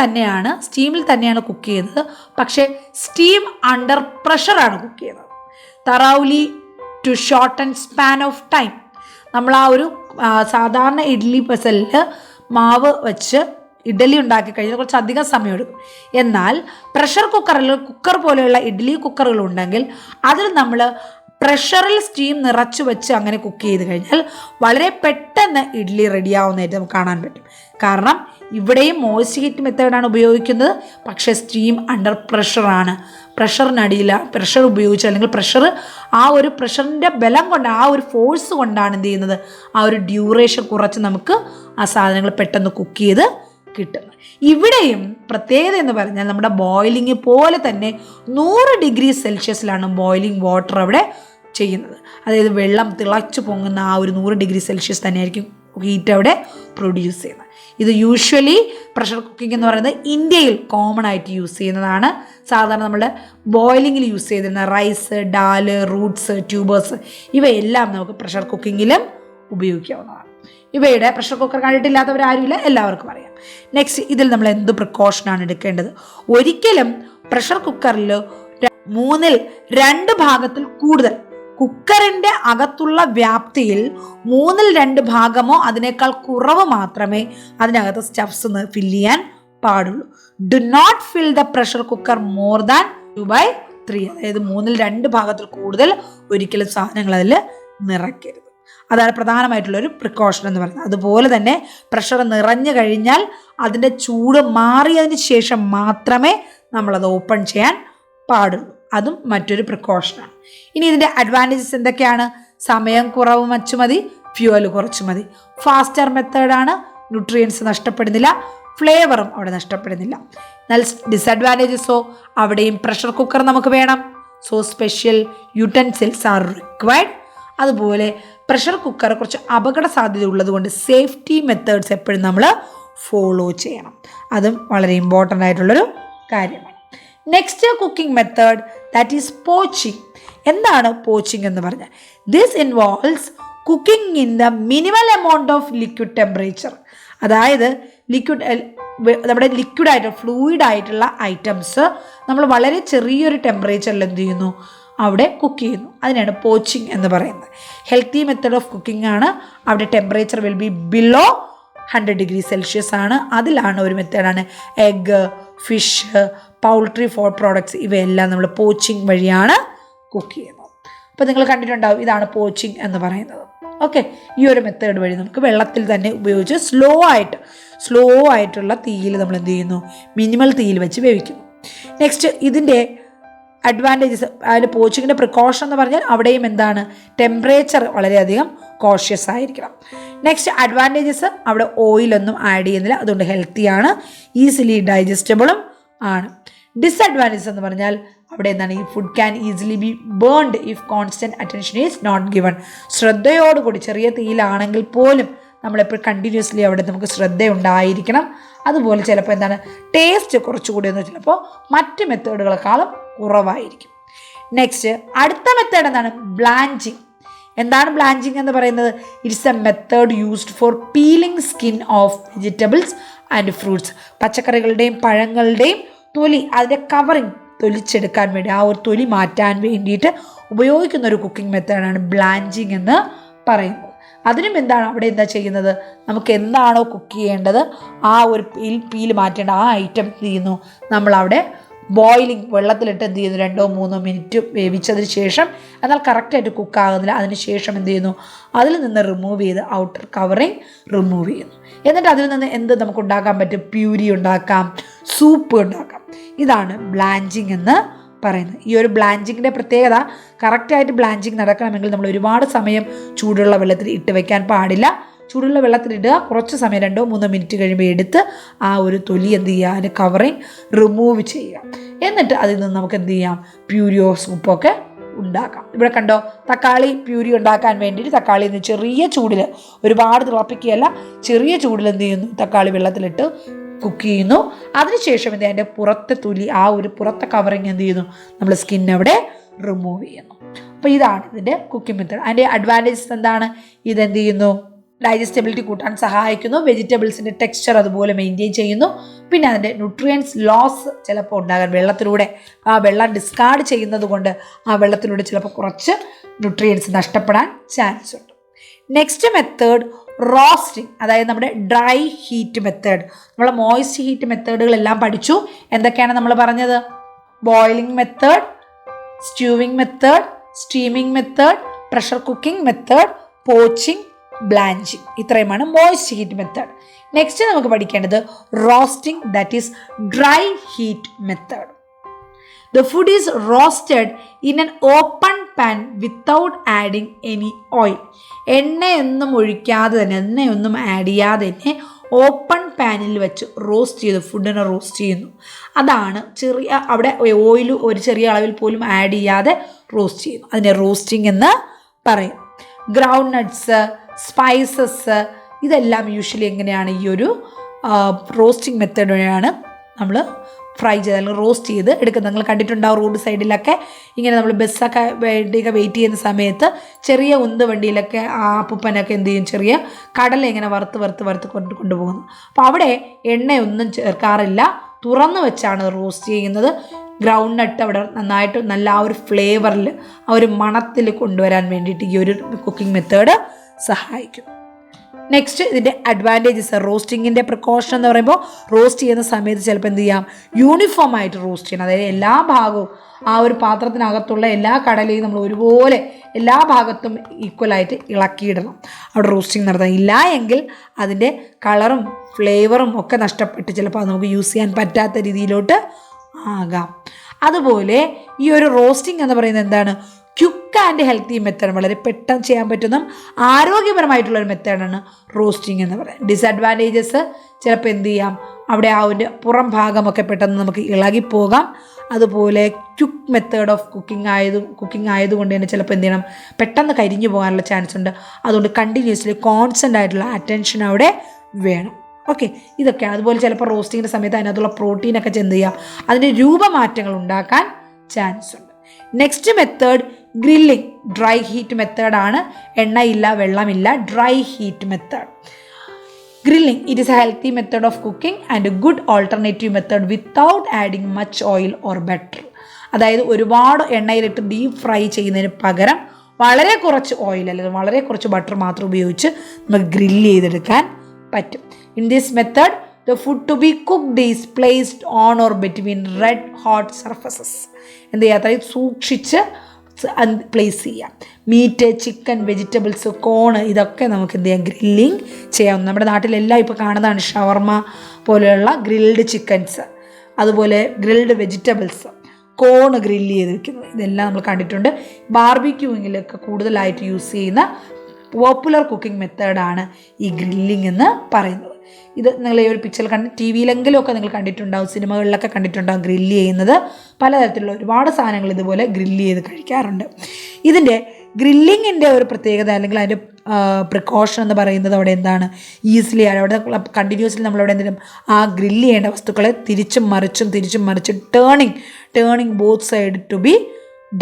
തന്നെയാണ് കുക്ക് ചെയ്യുന്നത്, പക്ഷേ സ്റ്റീം അണ്ടർ പ്രഷറാണ് കുക്ക് ചെയ്യുന്നത്. Thoroughly to shorten span of time. നമ്മൾ ആ ഒരു സാധാരണ ഇഡ്ഡലി പെസലിൽ മാവ് വെച്ച് ഇഡ്ഡലി ഉണ്ടാക്കി കഴിഞ്ഞാൽ കുറച്ച് അധികം സമയമെടുക്കും. എന്നാൽ കുക്കർ പോലെയുള്ള ഇഡ്ഡലി കുക്കറുകൾ ഉണ്ടെങ്കിൽ അതിൽ നമ്മൾ പ്രഷറിൽ സ്റ്റീം നിറച്ചു വെച്ച് അങ്ങനെ കുക്ക് ചെയ്ത് കഴിഞ്ഞാൽ വളരെ പെട്ടെന്ന് ഇഡ്ഡലി റെഡിയാവുന്നതായിട്ട് നമുക്ക് കാണാൻ പറ്റും. കാരണം ഇവിടെയും മോയ്സ്റ്റ് ഹീറ്റ് മെത്തേഡാണ് ഉപയോഗിക്കുന്നത്, പക്ഷേ സ്റ്റീം അണ്ടർ പ്രഷറാണ്. പ്രഷറിനടിയില്ല, പ്രഷർ ഉപയോഗിച്ച് അല്ലെങ്കിൽ ആ ഒരു പ്രഷറിൻ്റെ ബലം കൊണ്ട്, ആ ഒരു ഫോഴ്സ് കൊണ്ടാണ് എന്ത് ചെയ്യുന്നത്, ആ ഒരു ഡ്യൂറേഷൻ കുറച്ച് നമുക്ക് ആ സാധനങ്ങൾ പെട്ടെന്ന് കുക്ക് ചെയ്ത് കിട്ടുന്നത്. ഇവിടെയും പ്രത്യേകത എന്ന് പറഞ്ഞാൽ നമ്മുടെ ബോയിലിംഗ് പോലെ തന്നെ 100 ഡിഗ്രി സെൽഷ്യസിലാണ് ബോയിലിംഗ് വാട്ടർ അവിടെ ചെയ്യുന്നത്. അതായത് വെള്ളം തിളച്ചു പൊങ്ങുന്ന ആ ഒരു 100 ഡിഗ്രി സെൽഷ്യസ് തന്നെയായിരിക്കും ഹീറ്റ് അവിടെ പ്രൊഡ്യൂസ് ചെയ്യുന്നത്. ഇത് യൂഷ്വലി പ്രഷർ കുക്കിംഗ് എന്ന് പറയുന്നത് ഇന്ത്യയിൽ കോമൺ ആയിട്ട് യൂസ് ചെയ്യുന്നതാണ്. സാധാരണ നമ്മുടെ ബോയിലിങ്ങിൽ യൂസ് ചെയ്തിരുന്ന റൈസ്, ഡാല്, റൂട്ട്സ്, ട്യൂബേഴ്സ് ഇവയെല്ലാം നമുക്ക് പ്രഷർ കുക്കിങ്ങിലും ഉപയോഗിക്കാവുന്നതാണ്. ഇവയുടെ പ്രഷർ കുക്കർ കണ്ടിട്ടില്ലാത്തവരാരുമില്ല, എല്ലാവർക്കും അറിയാം. നെക്സ്റ്റ്, ഇതിൽ നമ്മൾ എന്ത് പ്രിക്കോഷനാണ് എടുക്കേണ്ടത്? ഒരിക്കലും പ്രഷർ കുക്കറിൽ 2/3 ഭാഗത്തിൽ കൂടുതൽ കുക്കറിൻ്റെ അകത്തുള്ള വ്യാപ്തിയിൽ 2/3 ഭാഗമോ അതിനേക്കാൾ കുറവ് മാത്രമേ അതിനകത്ത് സ്റ്റഫ്സ് ഫില്ല് ചെയ്യാൻ പാടുള്ളൂ. Do not fill the pressure cooker more than 2/3. അതായത് 2/3 ഭാഗത്തിൽ കൂടുതൽ ഒരിക്കലും സാധനങ്ങൾ അതിൽ നിറയ്ക്കരുത്. അതാണ് പ്രധാനമായിട്ടുള്ളൊരു പ്രിക്കോഷൻ എന്ന് പറയുന്നത്. അതുപോലെ തന്നെ പ്രഷർ നിറഞ്ഞു കഴിഞ്ഞാൽ അതിൻ്റെ ചൂട് മാറിയതിന് ശേഷം മാത്രമേ നമ്മളത് ഓപ്പൺ ചെയ്യാൻ പാടുള്ളൂ. അതും മറ്റൊരു പ്രിക്കോഷനാണ്. ഇനി ഇതിൻ്റെ അഡ്വാൻറ്റേജസ് എന്തൊക്കെയാണ്? സമയം കുറവ് വച്ചു മതി, ഫ്യൂവൽ കുറച്ച് മതി, ഫാസ്റ്റർ മെത്തേഡാണ്, ന്യൂട്രിയൻസ് നഷ്ടപ്പെടുന്നില്ല, ഫ്ലേവറും അവിടെ നഷ്ടപ്പെടുന്നില്ല. എന്നാൽ ഡിസഡ്വാൻറ്റേജസോ, അവിടെയും പ്രഷർ കുക്കർ നമുക്ക് വേണം. So special utensils are required. അതുപോലെ പ്രഷർ കുക്കർ കുറച്ച് അപകട സാധ്യത ഉള്ളത് കൊണ്ട് സേഫ്റ്റി മെത്തേഡ്സ് എപ്പോഴും നമ്മൾ ഫോളോ ചെയ്യണം. അതും വളരെ ഇമ്പോർട്ടൻ്റ് ആയിട്ടുള്ളൊരു കാര്യമാണ്. Next cooking method that is poaching. എന്താണ് പോച്ചിങ് എന്ന് പറഞ്ഞാൽ? This involves cooking in the minimal amount of liquid temperature. അതായത് നമ്മുടെ ലിക്വിഡായിട്ട് ഫ്ലൂയിഡായിട്ടുള്ള ഐറ്റംസ് നമ്മൾ വളരെ ചെറിയൊരു ടെമ്പറേച്ചറിൽ എന്ത് ചെയ്യുന്നു, അവിടെ കുക്ക് ചെയ്യുന്നു. അതിനാണ് പോച്ചിങ് എന്ന് പറയുന്നത്. ഹെൽത്തി മെത്തേഡ് ഓഫ് കുക്കിംഗ് ആണ്. അവിടെ temperature will be below 100 degree Celsius ആണ്. അതിലാണ് ഒരു മെത്തേഡാണ് എഗ്ഗ്, ഫിഷ്, പൗൾട്രി പ്രോഡക്ട്സ് ഇവയെല്ലാം നമ്മൾ പോച്ചിങ് വഴിയാണ് കുക്ക് ചെയ്യുന്നത്. അപ്പോൾ നിങ്ങൾ കണ്ടിട്ടുണ്ടാവും, ഇതാണ് പോച്ചിങ് എന്ന് പറയുന്നത്. ഓക്കെ, ഈ ഒരു മെത്തേഡ് വഴി നമുക്ക് വെള്ളത്തിൽ തന്നെ ഉപയോഗിച്ച് സ്ലോ ആയിട്ടുള്ള തീയിൽ നമ്മൾ എന്ത് ചെയ്യുന്നു, മിനിമൽ തീയിൽ വെച്ച് വേവിക്കുന്നു. നെക്സ്റ്റ്, ഇതിൻ്റെ അഡ്വാൻറ്റേജസ്, അതിൻ്റെ പോച്ചിങ്ങിൻ്റെ പ്രിക്കോഷൻ എന്ന് പറഞ്ഞാൽ അവിടെയും എന്താണ്, ടെമ്പറേച്ചർ വളരെയധികം കോഷ്യസ് ആയിരിക്കണം. നെക്സ്റ്റ് അഡ്വാൻറ്റേജസ്, അവിടെ ഓയിലൊന്നും ആഡ് ചെയ്യുന്നില്ല, അതുകൊണ്ട് ഹെൽത്തിയാണ്, ഈസിലി ഡൈജസ്റ്റബിളും ആണ്. ഡിസഡ്വാൻറ്റേജസ് എന്ന് പറഞ്ഞാൽ അവിടെ എന്താണ്, ഈ food can easily be burned if constant attention is not given. ശ്രദ്ധയോടുകൂടി, ചെറിയ തീയിലാണെങ്കിൽ പോലും നമ്മളെപ്പോഴും കണ്ടിന്യൂസ്ലി അവിടെ നമുക്ക് ശ്രദ്ധയുണ്ടായിരിക്കണം. അതുപോലെ ചിലപ്പോൾ എന്താണ്, ടേസ്റ്റ് കുറച്ചുകൂടി എന്ന് ചിലപ്പോൾ മറ്റ് മെത്തേഡുകളെക്കാളും കുറവായിരിക്കും. നെക്സ്റ്റ്, അടുത്ത മെത്തേഡ് എന്താണ്, ബ്ലാഞ്ചിങ്. എന്താണ് ബ്ലാഞ്ചിങ് എന്ന് പറയുന്നത്? It's a method used for peeling skin of vegetables and fruits. പച്ചക്കറികളുടെയും പഴങ്ങളുടെയും തൊലി, അതിൻ്റെ കവറിങ് തൊലിച്ചെടുക്കാൻ വേണ്ടി, ആ ഒരു തൊലി മാറ്റാൻ വേണ്ടിയിട്ട് ഉപയോഗിക്കുന്ന ഒരു കുക്കിംഗ് മെത്തേഡാണ് ബ്ലാഞ്ചിങ് എന്ന് പറയുന്നത്. അതിനും എന്താണ്, അവിടെ എന്താ ചെയ്യുന്നത്, നമുക്ക് എന്താണോ കുക്ക് ചെയ്യേണ്ടത് ആ ഒരു പീൽ മാറ്റേണ്ട ആ ഐറ്റം എന്ത് ചെയ്യുന്നു, നമ്മളവിടെ ബോയിലിംഗ് വെള്ളത്തിലിട്ട് എന്ത് ചെയ്യുന്നു, 2-3 മിനിറ്റ് വേവിച്ചതിന് ശേഷം, എന്നാൽ കറക്റ്റായിട്ട് കുക്കാകുന്നില്ല, അതിന് ശേഷം എന്ത് ചെയ്യുന്നു, അതിൽ നിന്ന് റിമൂവ് ചെയ്ത് ഔട്ടർ കവറിങ് റിമൂവ് ചെയ്യുന്നു. എന്നിട്ട് അതിൽ നിന്ന് എന്ത് നമുക്ക് ഉണ്ടാക്കാൻ പറ്റും, പ്യൂരി ഉണ്ടാക്കാം, സൂപ്പ് ഉണ്ടാക്കാം. ഇതാണ് ബ്ലാഞ്ചിങ് എന്ന് പറയുന്നത്. ഈ ഒരു ബ്ലാഞ്ചിങ്ങിൻ്റെ പ്രത്യേകത, കറക്റ്റായിട്ട് ബ്ലാഞ്ചിങ് നടക്കണമെങ്കിൽ നമ്മൾ ഒരുപാട് സമയം ചൂടുള്ള വെള്ളത്തിൽ ഇട്ട് വെക്കാൻ പാടില്ല. ചൂടുള്ള വെള്ളത്തിലിടുക, കുറച്ച് സമയം 2-3 മിനിറ്റ് കഴിയുമ്പോൾ എടുത്ത് ആ ഒരു തൊലി എന്ത് ചെയ്യുക, അതിൻ്റെ കവറിങ് റിമൂവ് ചെയ്യുക. എന്നിട്ട് അതിൽ നിന്ന് നമുക്ക് എന്ത് ചെയ്യാം, പ്യൂരിയോ സൂപ്പൊക്കെ ഉണ്ടാക്കാം. ഇവിടെ കണ്ടോ, തക്കാളി പ്യൂരി ഉണ്ടാക്കാൻ വേണ്ടിയിട്ട് തക്കാളി ചെറിയ ചൂടിൽ, ഒരുപാട് തിളപ്പിക്കുകയല്ല, ചെറിയ ചൂടിൽ എന്ത് ചെയ്യുന്നു, തക്കാളി വെള്ളത്തിലിട്ട് കുക്ക് ചെയ്യുന്നു. അതിനുശേഷം എന്ത്, അതിൻ്റെ പുറത്തെ തൊലി, ആ ഒരു പുറത്തെ കവറിങ് എന്ത് ചെയ്യുന്നു, നമ്മൾ സ്കിൻ അവിടെ റിമൂവ് ചെയ്യുന്നു. അപ്പോൾ ഇതാണ് ഇതിൻ്റെ കുക്കിംഗ് മെത്തേഡ്. അതിൻ്റെ അഡ്വാൻറ്റേജസ് എന്താണ്? ഇതെന്ത് ചെയ്യുന്നു, ഡൈജസ്റ്റബിലിറ്റി കൂട്ടാൻ സഹായിക്കുന്നു, വെജിറ്റബിൾസിൻ്റെ ടെക്സ്ചർ അതുപോലെ മെയിൻറ്റെയിൻ ചെയ്യുന്നു. പിന്നെ അതിൻ്റെ ന്യൂട്രിയൻസ് ലോസ് ചിലപ്പോൾ ഉണ്ടാകാൻ, വെള്ളത്തിലൂടെ ആ വെള്ളം ഡിസ്കാർഡ് ചെയ്യുന്നത് കൊണ്ട് ആ വെള്ളത്തിലൂടെ ചിലപ്പോൾ കുറച്ച് ന്യൂട്രിയൻസ് നഷ്ടപ്പെടാൻ ചാൻസ് ഉണ്ട്. നെക്സ്റ്റ് മെത്തേഡ് റോസ്റ്റിംഗ്, അതായത് നമ്മുടെ ഡ്രൈ ഹീറ്റ് മെത്തേഡ്. നമ്മൾ മോയിസ്റ്റ് ഹീറ്റ് മെത്തേഡുകളെല്ലാം പഠിച്ചു. എന്തൊക്കെയാണ് നമ്മൾ പറഞ്ഞത്? Boiling method, stewing method, steaming method, pressure cooking method, poaching, blanching. ഇത്രയുമാണ് മോയിസ്റ്റ് ഹീറ്റ് മെത്തേഡ്. നെക്സ്റ്റ് നമുക്ക് പഠിക്കേണ്ടത് roasting, that is dry heat method. The food is roasted in an open pan without adding any oil. എണ്ണയൊന്നും ഒഴിക്കാതെ തന്നെ, എണ്ണയൊന്നും add ചെയ്യാതെ തന്നെ open പാനിൽ വെച്ച് റോസ്റ്റ് ചെയ്ത് ഫുഡിനെ റോസ്റ്റ് ചെയ്യുന്നു. അതാണ് ചെറിയ, അവിടെ ഓയിൽ ഒരു ചെറിയ അളവിൽ പോലും ആഡ് ചെയ്യാതെ റോസ്റ്റ് ചെയ്യുന്നു. അതിനെ റോസ്റ്റിംഗ് എന്ന് പറയും. ഗ്രൗണ്ട് നട്ട്സ്, സ്പൈസസ്, ഇതെല്ലാം യൂഷ്വലി എങ്ങനെയാണ് ഈ ഒരു റോസ്റ്റിംഗ് മെത്തേഡ് വഴിയാണ് നമ്മൾ ഫ്രൈ ചെയ്ത് അല്ലെങ്കിൽ റോസ്റ്റ് ചെയ്ത് എടുക്കുന്നത്. നിങ്ങൾ കണ്ടിട്ടുണ്ടാവും റോഡ് സൈഡിലൊക്കെ ഇങ്ങനെ നമ്മൾ ബസ്സൊക്കെ വേണ്ടിയൊക്കെ വെയിറ്റ് ചെയ്യുന്ന സമയത്ത് ചെറിയ ഉന്ത് വണ്ടിയിലൊക്കെ ആ അപ്പൂപ്പനൊക്കെ എന്ത് ചെയ്യും, ചെറിയ കടല ഇങ്ങനെ വറുത്ത് കൊണ്ടുപോകുന്നു. അപ്പോൾ അവിടെ എണ്ണയൊന്നും ചേർക്കാറില്ല, തുറന്നു വെച്ചാണ് റോസ്റ്റ് ചെയ്യുന്നത്. ഗ്രൗണ്ട് നട്ട് അവിടെ നന്നായിട്ട് നല്ല ആ ഒരു ഫ്ലേവറിൽ, ആ ഒരു മണത്തിൽ കൊണ്ടുവരാൻ വേണ്ടിയിട്ട് ഈ ഒരു കുക്കിംഗ് മെത്തേഡ് സഹായിക്കും. നെക്സ്റ്റ് ഇതിൻ്റെ അഡ്വാൻറ്റേജസ്. റോസ്റ്റിങ്ങിൻ്റെ പ്രിക്കോഷൻ എന്ന് പറയുമ്പോൾ റോസ്റ്റ് ചെയ്യുന്ന സമയത്ത് ചിലപ്പോൾ എന്ത് ചെയ്യാം, യൂണിഫോം ആയിട്ട് റോസ്റ്റ് ചെയ്യണം. അതായത് എല്ലാ ഭാഗവും ആ ഒരു പാത്രത്തിനകത്തുള്ള എല്ലാ കടലയും നമ്മൾ ഒരുപോലെ എല്ലാ ഭാഗത്തും ഈക്വലായിട്ട് ഇളക്കിയിടണം അവിടെ റോസ്റ്റിംഗ് നടത്താൻ. ഇല്ല എങ്കിൽ അതിൻ്റെ കളറും ഫ്ലേവറും ഒക്കെ നഷ്ടപ്പെട്ട് ചിലപ്പോൾ അത് നമുക്ക് യൂസ് ചെയ്യാൻ പറ്റാത്ത രീതിയിലോട്ട് ആകാം. അതുപോലെ ഈ ഒരു റോസ്റ്റിംഗ് എന്ന് പറയുന്നത് എന്താണ്, ക്വിക്ക് ആൻഡ് ഹെൽത്തി മെത്തേഡ്, വളരെ പെട്ടെന്ന് ചെയ്യാൻ പറ്റുന്ന ആരോഗ്യപരമായിട്ടുള്ളൊരു മെത്തേഡാണ് റോസ്റ്റിംഗ് എന്ന് പറയുന്നത്. ഡിസഡ്വാൻറ്റേജസ് ചിലപ്പോൾ എന്ത് ചെയ്യാം, അവിടെ ആ ഒരു പുറം ഭാഗമൊക്കെ പെട്ടെന്ന് നമുക്ക് ഇളകിപ്പോകാം. അതുപോലെ ക്വിക്ക് മെത്തേഡ് ഓഫ് കുക്കിംഗ് ആയതുകൊണ്ട് തന്നെ ചിലപ്പോൾ എന്ത് ചെയ്യണം, പെട്ടെന്ന് കരിഞ്ഞു പോകാനുള്ള ചാൻസ് ഉണ്ട്. അതുകൊണ്ട് കണ്ടിന്യൂസ്ലി കോൺസ്റ്റൻ്റ് ആയിട്ടുള്ള അറ്റൻഷൻ അവിടെ വേണം. ഓക്കെ, ഇതൊക്കെയാണ്. അതുപോലെ ചിലപ്പോൾ റോസ്റ്റിങ്ങിൻ്റെ സമയത്ത് അതിനകത്തുള്ള പ്രോട്ടീനൊക്കെ എന്ത് ചെയ്യാം, അതിൻ്റെ രൂപമാറ്റങ്ങൾ ഉണ്ടാക്കാൻ ചാൻസ് ഉണ്ട്. Next method grilling, dry heat മെത്തേഡാണ്. എണ്ണയില്ല, വെള്ളമില്ല, dry heat method. Grilling, it is A healthy method of cooking and A good alternative method without adding much oil or butter. അതായത് ഒരുപാട് എണ്ണയിലിട്ട് ഡീപ്പ് ഫ്രൈ ചെയ്യുന്നതിന് പകരം വളരെ കുറച്ച് ഓയിൽ അല്ലെങ്കിൽ വളരെ കുറച്ച് ബട്ടർ മാത്രം ഉപയോഗിച്ച് നമുക്ക് ഗ്രില്ല് ചെയ്തെടുക്കാൻ പറ്റും. In this method the food to be cooked is placed on or between red hot surfaces. എന്ത് ചെയ്യുക, അതായത് സൂക്ഷിച്ച് പ്ലേസ് ചെയ്യാം. മീറ്റ്, ചിക്കൻ, വെജിറ്റബിൾസ്, കോണ്, ഇതൊക്കെ നമുക്ക് എന്ത് ചെയ്യാം, ഗ്രില്ലിങ് ചെയ്യാം. നമ്മുടെ നാട്ടിലെല്ലാം ഇപ്പോൾ കാണുന്നതാണ് ഷവർമ പോലെയുള്ള ഗ്രിൽഡ് ചിക്കൻസ്, അതുപോലെ ഗ്രിൽഡ് വെജിറ്റബിൾസ്, കോണ് ഗ്രില്ല് ചെയ്ത് വെക്കുന്നത്, ഇതെല്ലാം നമ്മൾ കണ്ടിട്ടുണ്ട്. ബാർബിക്യൂയിങ്ങിലൊക്കെ കൂടുതലായിട്ട് യൂസ് ചെയ്യുന്ന പോപ്പുലർ കുക്കിംഗ് മെത്തേഡാണ് ഈ ഗ്രില്ലിംഗ് എന്ന് പറയുന്നത്. ഇത് നിങ്ങൾ ഈ ഒരു പിക്ചറിൽ ടി വിയിലെങ്കിലുമൊക്കെ നിങ്ങൾ കണ്ടിട്ടുണ്ടാവും, സിനിമകളിലൊക്കെ കണ്ടിട്ടുണ്ടാവും ഗ്രില്ല് ചെയ്യുന്നത്. പലതരത്തിലുള്ള ഒരുപാട് സാധനങ്ങൾ ഇതുപോലെ ഗ്രില്ല് ചെയ്ത് കഴിക്കാറുണ്ട്. ഇതിൻ്റെ ഗ്രില്ലിങ്ങിൻ്റെ ഒരു പ്രത്യേകത അല്ലെങ്കിൽ അതിൻ്റെ പ്രിക്കോഷൻ എന്ന് പറയുന്നത് അവിടെ എന്താണ്, ഈസിലി ആണ്. അവിടെ കണ്ടിന്യൂസ്ലി നമ്മളവിടെ എന്തെങ്കിലും ആ ഗ്രില്ല് ചെയ്യേണ്ട വസ്തുക്കളെ തിരിച്ചും മറിച്ചും turning both side to be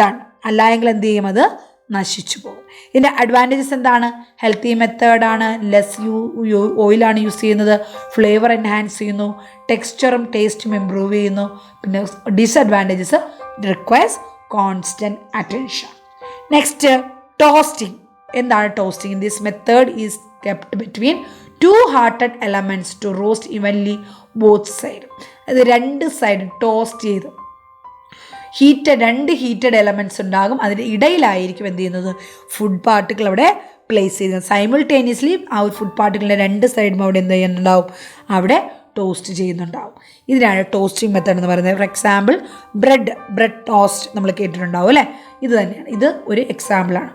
done. അല്ല എങ്കിൽ എന്ത് ചെയ്യും, അത് നശിച്ചു പോകും. ഇതിൻ്റെ അഡ്വാൻറ്റേജസ് എന്താണ്, ഹെൽത്തി മെത്തേഡാണ്, ലെസ് ഓയിലാണ് യൂസ് ചെയ്യുന്നത്, ഫ്ലേവർ എൻഹാൻസ് ചെയ്യുന്നു, ടെക്സ്ചറും ടേസ്റ്റും ഇമ്പ്രൂവ് ചെയ്യുന്നു. പിന്നെ disadvantages, requires constant attention. Next toasting. എന്താണ് toasting? This method is kept between two heated elements to roast evenly both side. അത് രണ്ട് സൈഡ് ടോസ്റ്റ് ചെയ്ത് രണ്ട് ഹീറ്റഡ് എലമെൻറ്റ്സ് ഉണ്ടാകും. അതിൻ്റെ ഇടയിലായിരിക്കും എന്ത് ചെയ്യുന്നത്, ഫുഡ് പാർട്ടിക്കിൾ അവിടെ പ്ലേസ് ചെയ്യുന്നത്. സൈമിൾട്ടേനിയസ്ലി ആ ഒരു ഫുഡ് പാർട്ടിക്കിളിൻ്റെ രണ്ട് സൈഡും അവിടെ എന്ത് ചെയ്യുന്നുണ്ടാവും, അവിടെ ടോസ്റ്റ് ചെയ്യുന്നുണ്ടാവും. ഇതിനാണ് ടോസ്റ്റിംഗ് മെത്തേഡ് എന്ന് പറയുന്നത്. ഫോർ എക്സാമ്പിൾ ബ്രെഡ് ടോസ്റ്റ് നമ്മൾ കേട്ടിട്ടുണ്ടാവും അല്ലേ, ഇത് തന്നെയാണ്. ഇത് ഒരു എക്സാമ്പിളാണ്.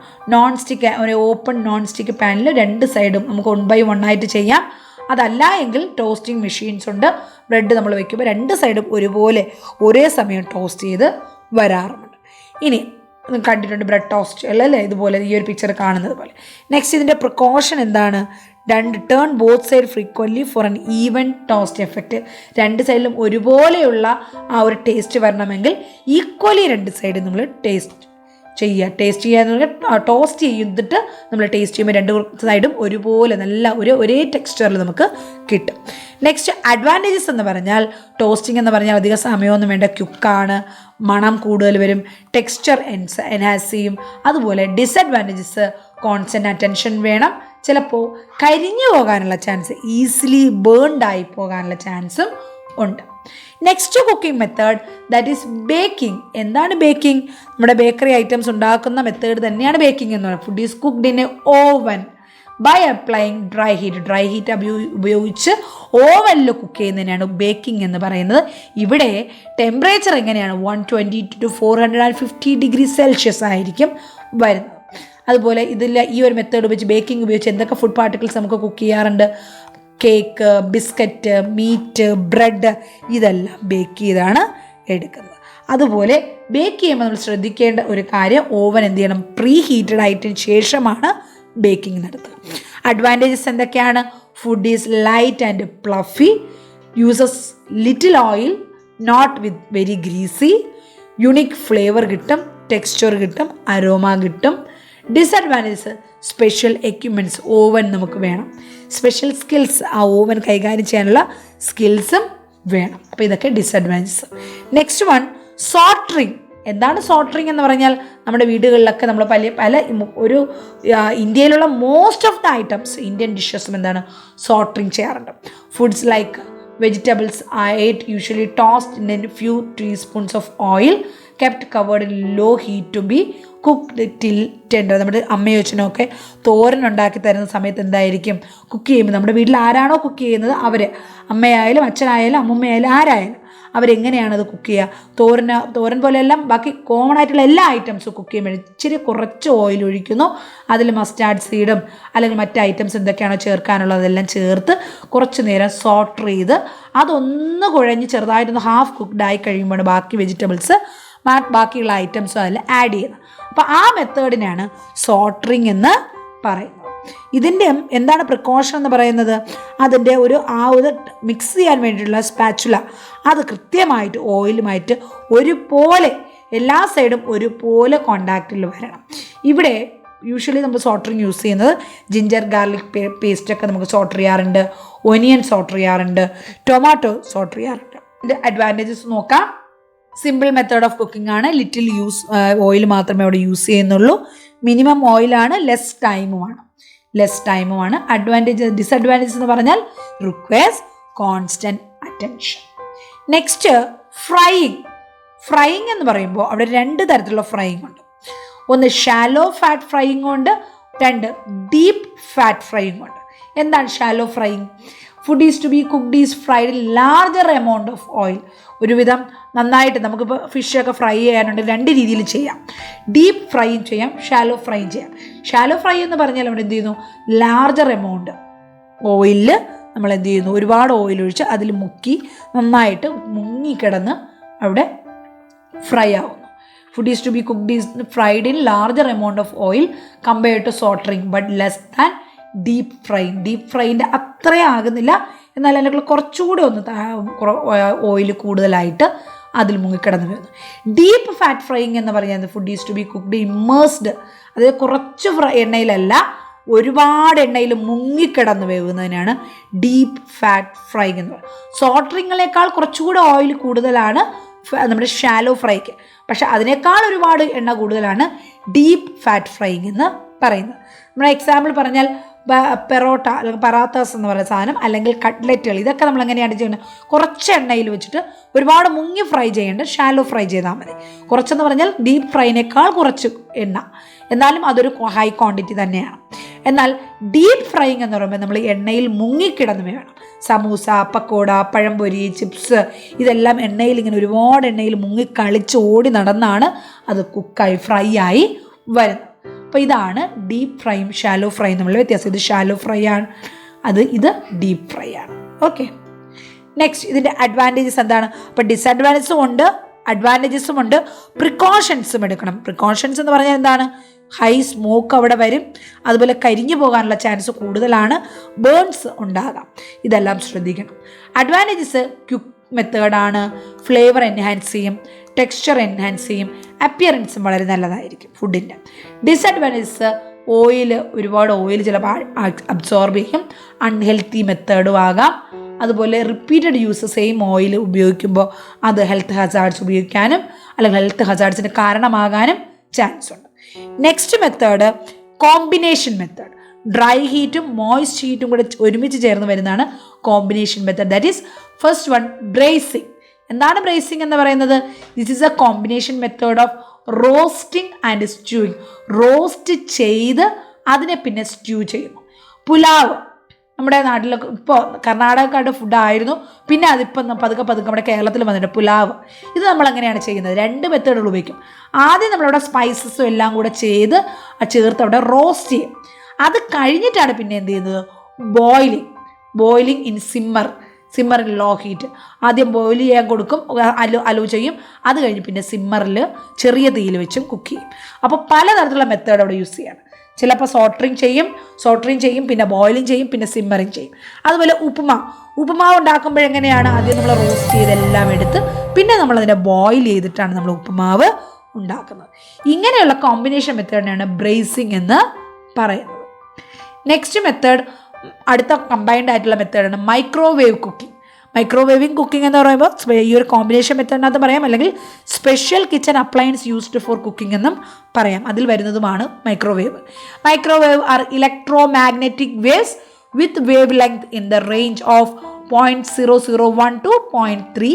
ഒരു ഓപ്പൺ നോൺ സ്റ്റിക്ക് പാനിൽ രണ്ട് സൈഡും നമുക്ക് 1 by 1 ആയിട്ട് ചെയ്യാം. അതല്ല എങ്കിൽ ടോസ്റ്റിംഗ് മെഷീൻസ് ഉണ്ട്. ബ്രെഡ് നമ്മൾ വെക്കുമ്പോൾ രണ്ട് സൈഡും ഒരുപോലെ ഒരേ സമയം ടോസ്റ്റ് ചെയ്ത് വരാറുമുണ്ട്. ഇനി കണ്ടിട്ടുണ്ട് ടോസ്റ്റ് അല്ലേ, ഇതുപോലെ ഈ ഒരു പിക്ചർ കാണുന്നത് പോലെ. നെക്സ്റ്റ് ഇതിൻ്റെ പ്രിക്കോഷൻ എന്താണ്, turn both side frequently for an even toast effect. രണ്ട് സൈഡിലും ഒരുപോലെയുള്ള ആ ഒരു ടേസ്റ്റ് വരണമെങ്കിൽ ഈക്വലി രണ്ട് സൈഡും നമ്മൾ ടേസ്റ്റ് ചെയ്യാന്ന് പറഞ്ഞാൽ ടോസ്റ്റ് ചെയ്തിട്ട് നമ്മൾ ടേസ്റ്റ് ചെയ്യുമ്പോൾ രണ്ട് സൈഡും ഒരുപോലെ നല്ല ഒരേ ടെക്സ്ചറിൽ നമുക്ക് കിട്ടും. നെക്സ്റ്റ് അഡ്വാൻറ്റേജസ് എന്ന് പറഞ്ഞാൽ, ടോസ്റ്റിംഗ് എന്ന് പറഞ്ഞാൽ അധികം സമയമൊന്നും വേണ്ട, ക്യുക്കാണ്, മണം കൂടുതൽ വരും, ടെക്സ്ചർ എൻഹാൻസ് ചെയ്യും. അതുപോലെ ഡിസഡ്വാൻറ്റേജസ്, കോൺസ്റ്റൻറ്റ് അറ്റൻഷൻ വേണം, ചിലപ്പോൾ കരിഞ്ഞു പോകാനുള്ള ചാൻസ്, ഈസിലി ബേൺഡ് ആയി പോകാനുള്ള ചാൻസും ഉണ്ട്. Next cooking method that is baking. എന്താണ് ബേക്കിംഗ്? നമ്മുടെ ബേക്കറി ഐറ്റംസ് ഉണ്ടാക്കുന്ന മെത്തേഡ് തന്നെയാണ് ബേക്കിംഗ് എന്ന് പറയുന്നത്. Food is cooked in a oven by applying dry heat. Dry heat ഉപയോഗിച്ച് ഓവനിൽ കുക്ക് ചെയ്യുന്നതിനാണ് ബേക്കിംഗ് എന്ന് പറയുന്നത്. ഇവിടെ ടെമ്പറേച്ചർ എങ്ങനെയാണ്? 120 to 450 ഡിഗ്രി സെൽഷ്യസ് ആയിരിക്കും വരുന്നത്. അതുപോലെ ഇതിൽ ഈ ഒരു മെത്തേഡ് ഉപയോഗിച്ച് ബേക്കിംഗ് ഉപയോഗിച്ച് എന്തൊക്കെ ഫുഡ് പാർട്ടിക്കിൾസ് നമുക്ക് കുക്ക് ചെയ്യാറുണ്ട്? കേക്ക്, ബിസ്ക്കറ്റ്, മീറ്റ്, ബ്രെഡ്, ഇതെല്ലാം ബേക്ക് ചെയ്താണ് എടുക്കുന്നത്. അതുപോലെ ബേക്ക് ചെയ്യുമ്പോൾ നമ്മൾ ശ്രദ്ധിക്കേണ്ട ഒരു കാര്യം, ഓവൻ എന്ത് ചെയ്യണം? പ്രീ ഹീറ്റഡ് ആയതിനു ശേഷമാണ് ബേക്കിംഗ് നടത്തുക. അഡ്വാൻറ്റേജസ് എന്തൊക്കെയാണ്? Food is light and fluffy, uses little oil, not with very greasy, unique flavour കിട്ടും, ടെക്സ്ചർ കിട്ടും, അരോമ കിട്ടും. ഡിസഡ്വാൻറ്റേജസ്, സ്പെഷ്യൽ എക്യുപ്മെൻറ്റ്സ്, ഓവൻ നമുക്ക് വേണം, സ്പെഷ്യൽ സ്കിൽസ്, ആ ഓവൻ കൈകാര്യം ചെയ്യാനുള്ള സ്കിൽസും വേണം. അപ്പോൾ ഇതൊക്കെ ഡിസഡ്വാൻറ്റേജസ്. Next one, സോർട്ടറിങ്. എന്താണ് സോർട്ടറിങ് എന്ന് പറഞ്ഞാൽ? നമ്മുടെ വീടുകളിലൊക്കെ നമ്മൾ പല ഇന്ത്യയിലുള്ള most of the items, Indian ഡിഷസും എന്താണ്? സോർട്ടറിങ് ചെയ്യാറുണ്ട്. Foods like vegetables are usually tossed in a few teaspoons of oil kept covered in low heat to be cooked till tender. നമ്മുടെ അമ്മയും അച്ഛനൊക്കെ തോരൻ ഉണ്ടാക്കി തരുന്ന സമയത്ത് എന്തായിരിക്കും? കുക്ക് ചെയ്യുമ്പോൾ നമ്മുടെ വീട്ടിൽ ആരാണോ കുക്ക് ചെയ്യുന്നത് അവർ, അമ്മയായാലും അച്ഛനായാലും അമ്മൂമ്മയായാലും ആരായാലും, അവരെങ്ങനെയാണ് അത് കുക്ക് ചെയ്യുക? തോരൻ പോലെയെല്ലാം ബാക്കി കോമൺ ആയിട്ടുള്ള എല്ലാ ഐറ്റംസും കുക്ക് ചെയ്യുമ്പോൾ ഇച്ചിരി കുറച്ച് ഓയിൽ ഒഴിക്കുന്നു, അതിൽ മസ്റ്റാർഡ് സീഡും അല്ലെങ്കിൽ മറ്റ് ഐറ്റംസ് എന്തൊക്കെയാണോ ചേർക്കാനുള്ളതെല്ലാം ചേർത്ത് കുറച്ച് നേരം സോട്ടർ ചെയ്ത് അതൊന്ന് കുഴഞ്ഞ് ചെറുതായിട്ടൊന്ന് ഹാഫ് കുക്ക്ഡ് ആയി കഴിയുമ്പോൾ ബാക്കി വെജിറ്റബിൾസ് ബാക്കിയുള്ള ഐറ്റംസും അതിൽ ആഡ് ചെയ്യുന്നത്. അപ്പോൾ ആ മെത്തേഡിനാണ് സോട്ടറിങ് എന്ന് പറയുന്നത്. ഇതിൻ്റെ എന്താണ് പ്രിക്കോഷൻ എന്ന് പറയുന്നത്? അതിൻ്റെ ഒരു മിക്സ് ചെയ്യാൻ വേണ്ടിയിട്ടുള്ള സ്പാച്ചുല, അത് കൃത്യമായിട്ട് ഓയിലുമായിട്ട് ഒരുപോലെ എല്ലാ സൈഡും ഒരുപോലെ കോണ്ടാക്റ്റിൽ വരണം. ഇവിടെ യൂഷ്വലി നമ്മൾ സോട്ടറിങ് യൂസ് ചെയ്യുന്നത് ജിഞ്ചർ ഗാർലിക് പേസ്റ്റൊക്കെ നമുക്ക് സോട്ടർ ചെയ്യാറുണ്ട്, ഒനിയൻ സോട്ടർ ചെയ്യാറുണ്ട്, ടൊമാറ്റോ സോട്ടർ ചെയ്യാറുണ്ട്. ഇതിൻ്റെ അഡ്വാൻറ്റേജസ് നോക്കാം. സിമ്പിൾ മെത്തേഡ് ഓഫ് കുക്കിംഗ് ആണ്. ലിറ്റിൽ ഓയിൽ മാത്രമേ അവിടെ യൂസ് ചെയ്യുന്നുള്ളൂ. മിനിമം ഓയിലാണ്, ലെസ് ടൈമുമാണ്. ഡിസഡ്വാൻറ്റേജസ് എന്ന് പറഞ്ഞാൽ requires constant attention. Next, frying എന്ന് പറയുമ്പോൾ അവിടെ 2 തരത്തിലുള്ള ഫ്രൈയിങ് ഉണ്ട്. ഒന്ന് ഷാലോ ഫാറ്റ് ഫ്രൈയിങ് ഉണ്ട്, 2 ഡീപ്പ് ഫാറ്റ് ഫ്രൈയിങ് ഉണ്ട്. എന്താണ് shallow frying? Food is to be cooked is fried larger amount of oil. ഒരുവിധം നന്നായിട്ട് നമുക്കിപ്പോൾ ഫിഷൊക്കെ ഫ്രൈ ചെയ്യാനുണ്ട്, 2 രീതിയിൽ ചെയ്യാം. ഡീപ്പ് ഫ്രൈയും ചെയ്യാം, ഷാലോ ഫ്രൈയും ചെയ്യാം. ഷാലോ ഫ്രൈ എന്ന് പറഞ്ഞാൽ അവിടെ എന്ത് ചെയ്യുന്നു? ലാർജർ എമൗണ്ട് ഓയിലിൽ നമ്മൾ എന്ത് ചെയ്യുന്നു? ഒരുപാട് ഓയിൽ ഒഴിച്ച് അതിൽ മുക്കി നന്നായിട്ട് മുങ്ങിക്കിടന്ന് അവിടെ ഫ്രൈ ആവുന്നു. Food is to be cooked is fried in larger amount of oil compared to sauteing but less than deep ഫ്രൈൻ്റെ അത്രയും ആകുന്നില്ല, എന്നാൽ അതിനേക്കാൾ കുറച്ചുകൂടി ഒന്ന് ഓയിൽ കൂടുതലായിട്ട് അതിൽ മുങ്ങിക്കിടന്ന് വരുന്നു. ഡീപ്പ് ഫാറ്റ് ഫ്രൈയിങ് എന്ന് പറയുന്നത് food is to be cooked immersed, അതായത് കുറച്ച് എണ്ണയിലല്ല ഒരുപാട് എണ്ണയിൽ മുങ്ങിക്കിടന്ന് വേവുന്നതിനാണ് ഡീപ്പ് ഫാറ്റ് ഫ്രൈയിങ് എന്ന് പറയുന്നത്. സോട്ടറിങ്ങിനേക്കാൾ കുറച്ചുകൂടി ഓയിൽ കൂടുതലാണ് നമ്മുടെ ഷാലോ ഫ്രൈക്ക്, പക്ഷെ അതിനേക്കാൾ ഒരുപാട് എണ്ണ കൂടുതലാണ് ഡീപ്പ് ഫാറ്റ് ഫ്രൈയിങ് എന്ന് പറയുന്നത്. നമ്മുടെ എക്സാമ്പിൾ പറഞ്ഞാൽ പെറോട്ട അല്ലെങ്കിൽ പറാത്താസ് എന്ന് പറയുന്ന സാധനം, അല്ലെങ്കിൽ കട്ട്ലറ്റുകൾ, ഇതൊക്കെ നമ്മൾ എങ്ങനെയാണ് ചെയ്യുന്നത്? കുറച്ച് എണ്ണയിൽ വെച്ചിട്ട് ഒരുപാട് മുങ്ങി ഫ്രൈ ചെയ്യേണ്ട, ഷാലോ ഫ്രൈ ചെയ്താൽ മതി. കുറച്ചെന്ന് പറഞ്ഞാൽ ഡീപ്പ് ഫ്രൈനേക്കാൾ കുറച്ച് എണ്ണ, എന്നാലും അതൊരു ഹൈ ക്വാണ്ടിറ്റി തന്നെയാണ്. എന്നാൽ ഡീപ്പ് ഫ്രൈയിങ് എന്ന് പറയുമ്പോൾ നമ്മൾ എണ്ണയിൽ മുങ്ങിക്കിടന്ന് വേണം. സമൂസ, പക്കോട, പഴംപൊരി, ചിപ്സ്, ഇതെല്ലാം എണ്ണയിൽ ഇങ്ങനെ ഒരുപാട് എണ്ണയിൽ മുങ്ങി കളിച്ച് ഓടി നടന്നാണ് അത് കുക്കായി ഫ്രൈ ആയി വരുന്നത്. അപ്പോൾ ഇതാണ് ഡീപ്പ് ഫ്രൈയും ഷാലോ ഫ്രൈയും തമ്മിലുള്ള വ്യത്യാസം. ഇത് ഷാലോ ഫ്രൈ ആണ്, ഇത് ഡീപ്പ് ഫ്രൈ ആണ്. ഓക്കെ, നെക്സ്റ്റ് ഇതിൻ്റെ അഡ്വാൻറ്റേജസ് എന്താണ്? അപ്പോൾ ഡിസഡ്വാൻറ്റേജസും ഉണ്ട്, അഡ്വാൻറ്റേജസും ഉണ്ട്, പ്രിക്കോഷൻസും എടുക്കണം. പ്രിക്കോഷൻസ് എന്ന് പറഞ്ഞാൽ എന്താണ്? ഹൈ സ്മോക്ക് അവിടെ വരും, അതുപോലെ കരിഞ്ഞു പോകാനുള്ള ചാൻസ് കൂടുതലാണ്, ബേൺസ് ഉണ്ടാകാം, ഇതെല്ലാം ശ്രദ്ധിക്കണം. അഡ്വാൻറ്റേജസ് ക്വിക്ക് മെത്തേഡാണ്, ഫ്ലേവർ എൻഹാൻസ് ചെയ്യും, ടെക്സ്ചർ എൻഹാൻസ് ചെയ്യും, അപ്പിയറൻസും വളരെ നല്ലതായിരിക്കും ഫുഡിൻ്റെ. ഡിസഡ്വാൻറ്റേജസ് ഒരുപാട് ഓയിൽ ചിലപ്പോൾ അബ്സോർബ് ചെയ്യും, അൺഹെൽത്തി മെത്തേഡും ആകാം, അതുപോലെ റിപ്പീറ്റഡ് യൂസ് സെയിം ഓയിൽ ഉപയോഗിക്കുമ്പോൾ അത് ഹെൽത്ത് ഹസാർഡ്സ് ഉപയോഗിക്കാനും അല്ലെങ്കിൽ ഹെൽത്ത് ഹസാർഡ്സിന് കാരണമാകാനും ചാൻസ് ഉണ്ട്. Next method combination method. Dry ഹീറ്റും മോയ്സ്റ്റ് ഹീറ്റും കൂടെ ഒരുമിച്ച് ചേർന്ന് വരുന്നതാണ് combination method. That is first one braising. എന്താണ് ബ്രേസിംഗ് എന്ന് പറയുന്നത്? This is a combination method of roasting and stewing. Roast ചെയ്ത് അതിനെ പിന്നെ സ്റ്റ്യൂ ചെയ്യുന്നു. പുലാവ് നമ്മുടെ നാട്ടിലൊക്കെ ഇപ്പോൾ കർണാടകക്കാരുടെ ഫുഡായിരുന്നു, പിന്നെ അതിപ്പം പതുക്കെ നമ്മുടെ കേരളത്തിൽ വന്നിട്ട് പുലാവ്. ഇത് നമ്മൾ എങ്ങനെയാണ് ചെയ്യുന്നത്? 2 മെത്തേഡുകൾ ഉപയോഗിക്കും. ആദ്യം നമ്മളവിടെ സ്പൈസസും എല്ലാം കൂടെ ചേർത്ത് അവിടെ റോസ്റ്റ് ചെയ്യും. അത് കഴിഞ്ഞിട്ടാണ് പിന്നെ എന്ത് ചെയ്യുന്നത്? ബോയിലിംഗ് ഇൻ സിമ്മറിൽ ലോ ഹീറ്റ്. ആദ്യം ബോയിൽ ചെയ്യാൻ കൊടുക്കും, അലോ ചെയ്യും. അത് കഴിഞ്ഞ് പിന്നെ സിമ്മറിൽ ചെറിയ തീയിൽ വെച്ചും കുക്ക് ചെയ്യും. അപ്പോൾ പലതരത്തിലുള്ള മെത്തേഡ് അവിടെ യൂസ് ചെയ്യാണ്. ചിലപ്പോൾ സോട്ടറിങ് ചെയ്യും, പിന്നെ ബോയിലിംഗ് ചെയ്യും, പിന്നെ സിമ്മറിങ് ചെയ്യും. അതുപോലെ ഉപ്പുമാവ് ഉണ്ടാക്കുമ്പോഴെങ്ങനെയാണ്? ആദ്യം നമ്മൾ റോസ്റ്റ് ചെയ്തെല്ലാം എടുത്ത് പിന്നെ നമ്മളതിനെ ബോയിൽ ചെയ്തിട്ടാണ് നമ്മൾ ഉപ്പുമാവ് ഉണ്ടാക്കുന്നത്. ഇങ്ങനെയുള്ള കോമ്പിനേഷൻ മെത്തേഡിനാണ് ബ്രേസിംഗ് എന്ന് പറയുന്നത്. നെക്സ്റ്റ് മെത്തേഡ്, അടുത്ത കമ്പൈൻഡ് ആയിട്ടുള്ള മെത്തേഡാണ് മൈക്രോവേവ് കുക്കിംഗ്. മൈക്രോവേവിംഗ് കുക്കിംഗ് എന്ന് പറയുമ്പോൾ ഈ ഒരു കോമ്പിനേഷൻ മെത്തേഡിനകത്ത് പറയാം, അല്ലെങ്കിൽ special kitchen appliance used for cooking എന്നും പറയാം. അതിൽ വരുന്നതുമാണ് microwave. Microwave are electromagnetic waves with wave length in the range of 0.001 to 0.3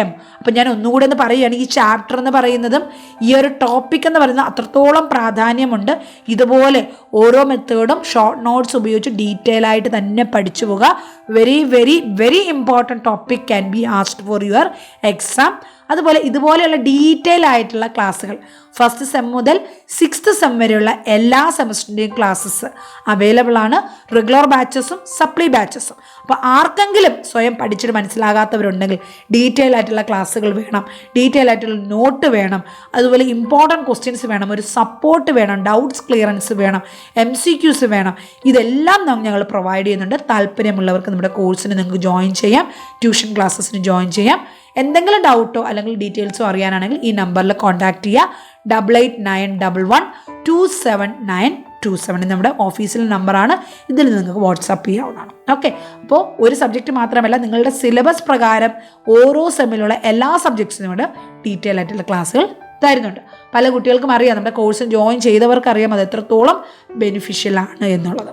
m. അപ്പം ഞാൻ ഒന്നുകൂടെ ഒന്ന് പറയുകയാണ്, ഈ ചാപ്റ്റർ എന്ന് പറയുന്നതും ഈ ഒരു ടോപ്പിക് എന്ന് പറയുന്നത് അത്രത്തോളം പ്രാധാന്യമുണ്ട്. ഇതുപോലെ ഓരോ മെത്തേഡും ഷോർട്ട് നോട്ട്സ് ഉപയോഗിച്ച് ഡീറ്റെയിൽ ആയിട്ട് തന്നെ പഠിച്ചു പോകുക. Very very very important topic can be asked for your exam. അതുപോലെ ഇതുപോലെയുള്ള ഡീറ്റെയിൽ ആയിട്ടുള്ള ക്ലാസ്സുകൾ ഫസ്റ്റ് സെം മുതൽ 6th സെം വരെയുള്ള എല്ലാ സെമസ്റ്ററിൻ്റെയും ക്ലാസ്സസ് അവൈലബിൾ ആണ്. റെഗുലർ ബാച്ചസും സപ്ലി ബാച്ചസും. അപ്പോൾ ആർക്കെങ്കിലും സ്വയം പഠിച്ചിട്ട് മനസ്സിലാകാത്തവരുണ്ടെങ്കിൽ ഡീറ്റെയിൽ ആയിട്ടുള്ള ക്ലാസ്സുകൾ വേണം, ഡീറ്റെയിൽ ആയിട്ടുള്ള നോട്ട് വേണം, അതുപോലെ ഇമ്പോർട്ടൻറ്റ് ക്വസ്റ്റ്യൻസ് വേണം, ഒരു സപ്പോർട്ട് വേണം, ഡൗട്ട്സ് ക്ലിയറൻസ് വേണം, MCQs വേണം. ഇതെല്ലാം ഞങ്ങൾ പ്രൊവൈഡ് ചെയ്യുന്നുണ്ട്. താല്പര്യമുള്ളവർക്ക് നമ്മുടെ കോഴ്സിന് നിങ്ങൾക്ക് ജോയിൻ ചെയ്യാം, ട്യൂഷൻ ക്ലാസ്സസിന് ജോയിൻ ചെയ്യാം. എന്തെങ്കിലും ഡൗട്ടോ അല്ലെങ്കിൽ ഡീറ്റെയിൽസോ അറിയാനാണെങ്കിൽ ഈ നമ്പറിൽ കോൺടാക്ട് ചെയ്യുക. 8891127927 നമ്മുടെ ഓഫീസിലെ നമ്പറാണ്. ഇതിൽ നിങ്ങൾക്ക് വാട്സാപ്പ് ചെയ്യാവുന്നതാണ്. ഓക്കെ, അപ്പോൾ ഒരു സബ്ജക്റ്റ് മാത്രമല്ല, നിങ്ങളുടെ സിലബസ് പ്രകാരം ഓരോ സെമ്മിലുള്ള എല്ലാ സബ്ജക്ട്സിനും കൂടെ ഡീറ്റെയിൽ ആയിട്ടുള്ള ക്ലാസ്സുകൾ തരുന്നുണ്ട്. പല കുട്ടികൾക്കും അറിയാം, നമ്മുടെ കോഴ്സിൽ ജോയിൻ ചെയ്തവർക്ക് അറിയാം അത് എത്രത്തോളം ബെനിഫിഷ്യൽ ആണ് എന്നുള്ളത്.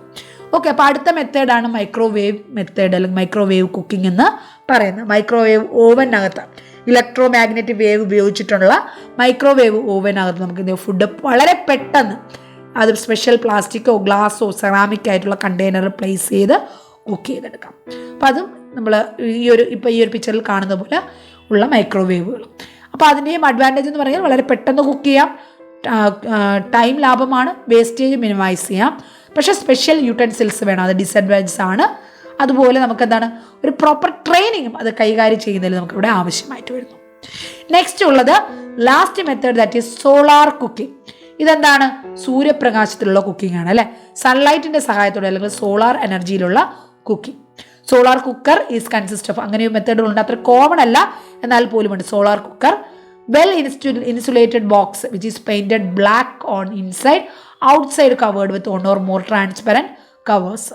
ഓക്കെ, അപ്പോൾ അടുത്ത മെത്തേഡാണ് മൈക്രോവേവ് മെത്തേഡ്, അല്ലെങ്കിൽ മൈക്രോവേവ് കുക്കിംഗ് എന്ന് പറയുന്നത്. മൈക്രോവേവ് ഓവനകത്ത് ഇലക്ട്രോ മാഗ്നറ്റിക് വേവ് ഉപയോഗിച്ചിട്ടുള്ള മൈക്രോവേവ് ഓവനകത്ത് നമുക്ക് ഫുഡ് വളരെ പെട്ടെന്ന് അത് സ്പെഷ്യൽ പ്ലാസ്റ്റിക്കോ ഗ്ലാസോ സെറാമിക് ആയിട്ടുള്ള കണ്ടെയ്നർ പ്ലേസ് ചെയ്ത് കുക്ക് ചെയ്തെടുക്കാം. അപ്പോൾ അതും നമ്മൾ ഈ ഒരു പിക്ചറിൽ കാണുന്ന പോലെ ഉള്ള മൈക്രോവേവുകൾ. അപ്പോൾ അതിൻ്റെയും അഡ്വാൻറ്റേജ് എന്ന് പറഞ്ഞാൽ വളരെ പെട്ടെന്ന് കുക്ക് ചെയ്യാം, ടൈം ലാഭമാണ്, വേസ്റ്റേജ് മിനിമൈസ് ചെയ്യാം. പക്ഷേ സ്പെഷ്യൽ യൂട്ടൻസിൽസ് വേണം, അത് ഡിസഡ്വാൻറ്റേജ് ആണ്. അതുപോലെ നമുക്ക് എന്താണ്, ഒരു പ്രോപ്പർ ട്രെയിനിങ്ങും അത് കൈകാര്യം ചെയ്യുന്നതിൽ നമുക്ക് ഇവിടെ ആവശ്യമായിട്ട് വരുന്നു. നെക്സ്റ്റ് ഉള്ളത് last method, that is solar cooking. ഇതെന്താണ്? സൂര്യപ്രകാശത്തിലുള്ള കുക്കിംഗ് ആണ് അല്ലേ, സൺലൈറ്റിന്റെ സഹായത്തോടെ അല്ലെങ്കിൽ സോളാർ എനർജിയിലുള്ള cooking. Solar cooker is consist of, അങ്ങനെ മെത്തേഡുകളുണ്ട്, അത്ര കോമൺ അല്ല എന്നാൽ പോലുമുണ്ട്. Solar cooker, well insulated box which is painted black on inside, outside covered with 1 or more transparent covers.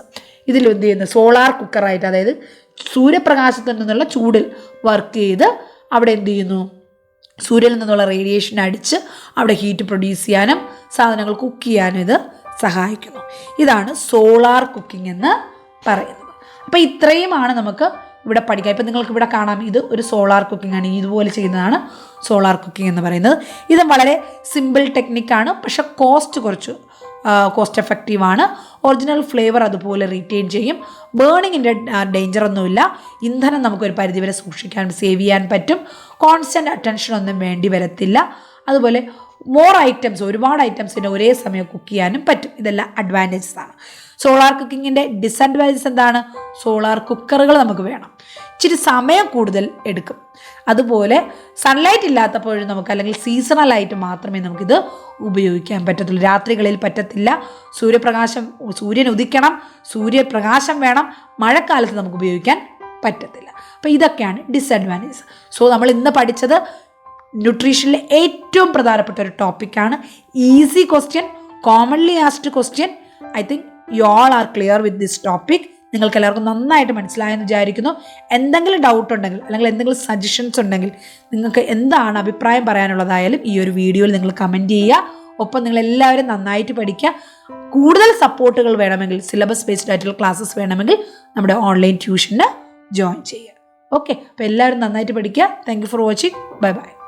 ഇതിൽ എന്ത് ചെയ്യുന്നു? സോളാർ കുക്കറായിട്ട്, അതായത് സൂര്യപ്രകാശത്തിൽ നിന്നുള്ള ചൂടിൽ വർക്ക് ചെയ്ത് അവിടെ എന്ത് ചെയ്യുന്നു? സൂര്യനിൽ നിന്നുള്ള റേഡിയേഷൻ അടിച്ച് അവിടെ ഹീറ്റ് പ്രൊഡ്യൂസ് ചെയ്യാനും സാധനങ്ങൾ കുക്ക് ചെയ്യാനും ഇത് സഹായിക്കുന്നു. ഇതാണ് സോളാർ കുക്കിംഗ് എന്ന് പറയുന്നത്. അപ്പോൾ ഇത്രയുമാണ് നമുക്ക് ഇവിടെ പഠിക്കാം. ഇപ്പം നിങ്ങൾക്ക് ഇവിടെ കാണാം, ഇത് ഒരു സോളാർ കുക്കിംഗ് ആണ്. ഇതുപോലെ ചെയ്യുന്നതാണ് സോളാർ കുക്കിംഗ് എന്ന് പറയുന്നത്. ഇത് വളരെ സിമ്പിൾ ടെക്നിക്കാണ്, പക്ഷെ കോസ്റ്റ് എഫക്റ്റീവാണ്. ഒറിജിനൽ ഫ്ലേവർ അതുപോലെ റീറ്റെയിൻ ചെയ്യും. ബേണിങ്ങിൻ്റെ ഡേഞ്ചർ ഒന്നുമില്ല. ഇന്ധനം നമുക്കൊരു പരിധിവരെ സൂക്ഷിക്കാൻ, സേവ് ചെയ്യാൻ പറ്റും. കോൺസ്റ്റൻറ്റ് അറ്റൻഷൻ ഒന്നും വേണ്ടി വരത്തില്ല. അതുപോലെ ഒരുപാട് ഐറ്റംസിനെ ഒരേ സമയം കുക്ക് ചെയ്യാനും പറ്റും. ഇതെല്ലാം അഡ്വാൻറ്റേജസ് ആണ്. സോളാർ കുക്കിങ്ങിൻ്റെ ഡിസഡ്വാൻറ്റേജസ് എന്താണ്? സോളാർ കുക്കറുകൾ നമുക്ക് വേണം, ഇച്ചിരി സമയം കൂടുതൽ എടുക്കും. അതുപോലെ സൺലൈറ്റ് ഇല്ലാത്തപ്പോഴും നമുക്ക്, അല്ലെങ്കിൽ സീസണലായിട്ട് മാത്രമേ നമുക്കിത് ഉപയോഗിക്കാൻ പറ്റത്തുള്ളൂ. രാത്രികളിൽ പറ്റത്തില്ല. സൂര്യൻ ഉദിക്കണം, സൂര്യപ്രകാശം വേണം. മഴക്കാലത്ത് നമുക്ക് ഉപയോഗിക്കാൻ പറ്റത്തില്ല. അപ്പോൾ ഇതൊക്കെയാണ് ഡിസഡ്വാൻറ്റേജസ്. സോ നമ്മൾ ഇന്ന് പഠിച്ചത് ന്യൂട്രീഷനിലെ ഏറ്റവും പ്രധാനപ്പെട്ട ഒരു ടോപ്പിക്കാണ്. Easy question, commonly asked question. I think you all are clear with this topic. നിങ്ങൾക്ക് എല്ലാവർക്കും നന്നായിട്ട് മനസ്സിലായെന്ന് വിചാരിക്കുന്നു. എന്തെങ്കിലും ഡൗട്ട് ഉണ്ടെങ്കിൽ, അല്ലെങ്കിൽ എന്തെങ്കിലും സജഷൻസ് ഉണ്ടെങ്കിൽ, നിങ്ങൾക്ക് എന്താണ് അഭിപ്രായം പറയാനുള്ളതായാലും ഈ ഒരു വീഡിയോയിൽ നിങ്ങൾ കമൻറ്റ് ചെയ്യുക. ഒപ്പം നിങ്ങൾ എല്ലാവരും നന്നായിട്ട് പഠിക്കുക. കൂടുതൽ സപ്പോർട്ടുകൾ വേണമെങ്കിൽ, സിലബസ് ബേസ്ഡ് ആയിട്ടുള്ള ക്ലാസ്സസ് വേണമെങ്കിൽ നമ്മുടെ ഓൺലൈൻ ട്യൂഷന് ജോയിൻ ചെയ്യുക. ഓക്കെ, അപ്പോൾ എല്ലാവരും നന്നായിട്ട് പഠിക്കുക. Thank you for watching. Bye bye.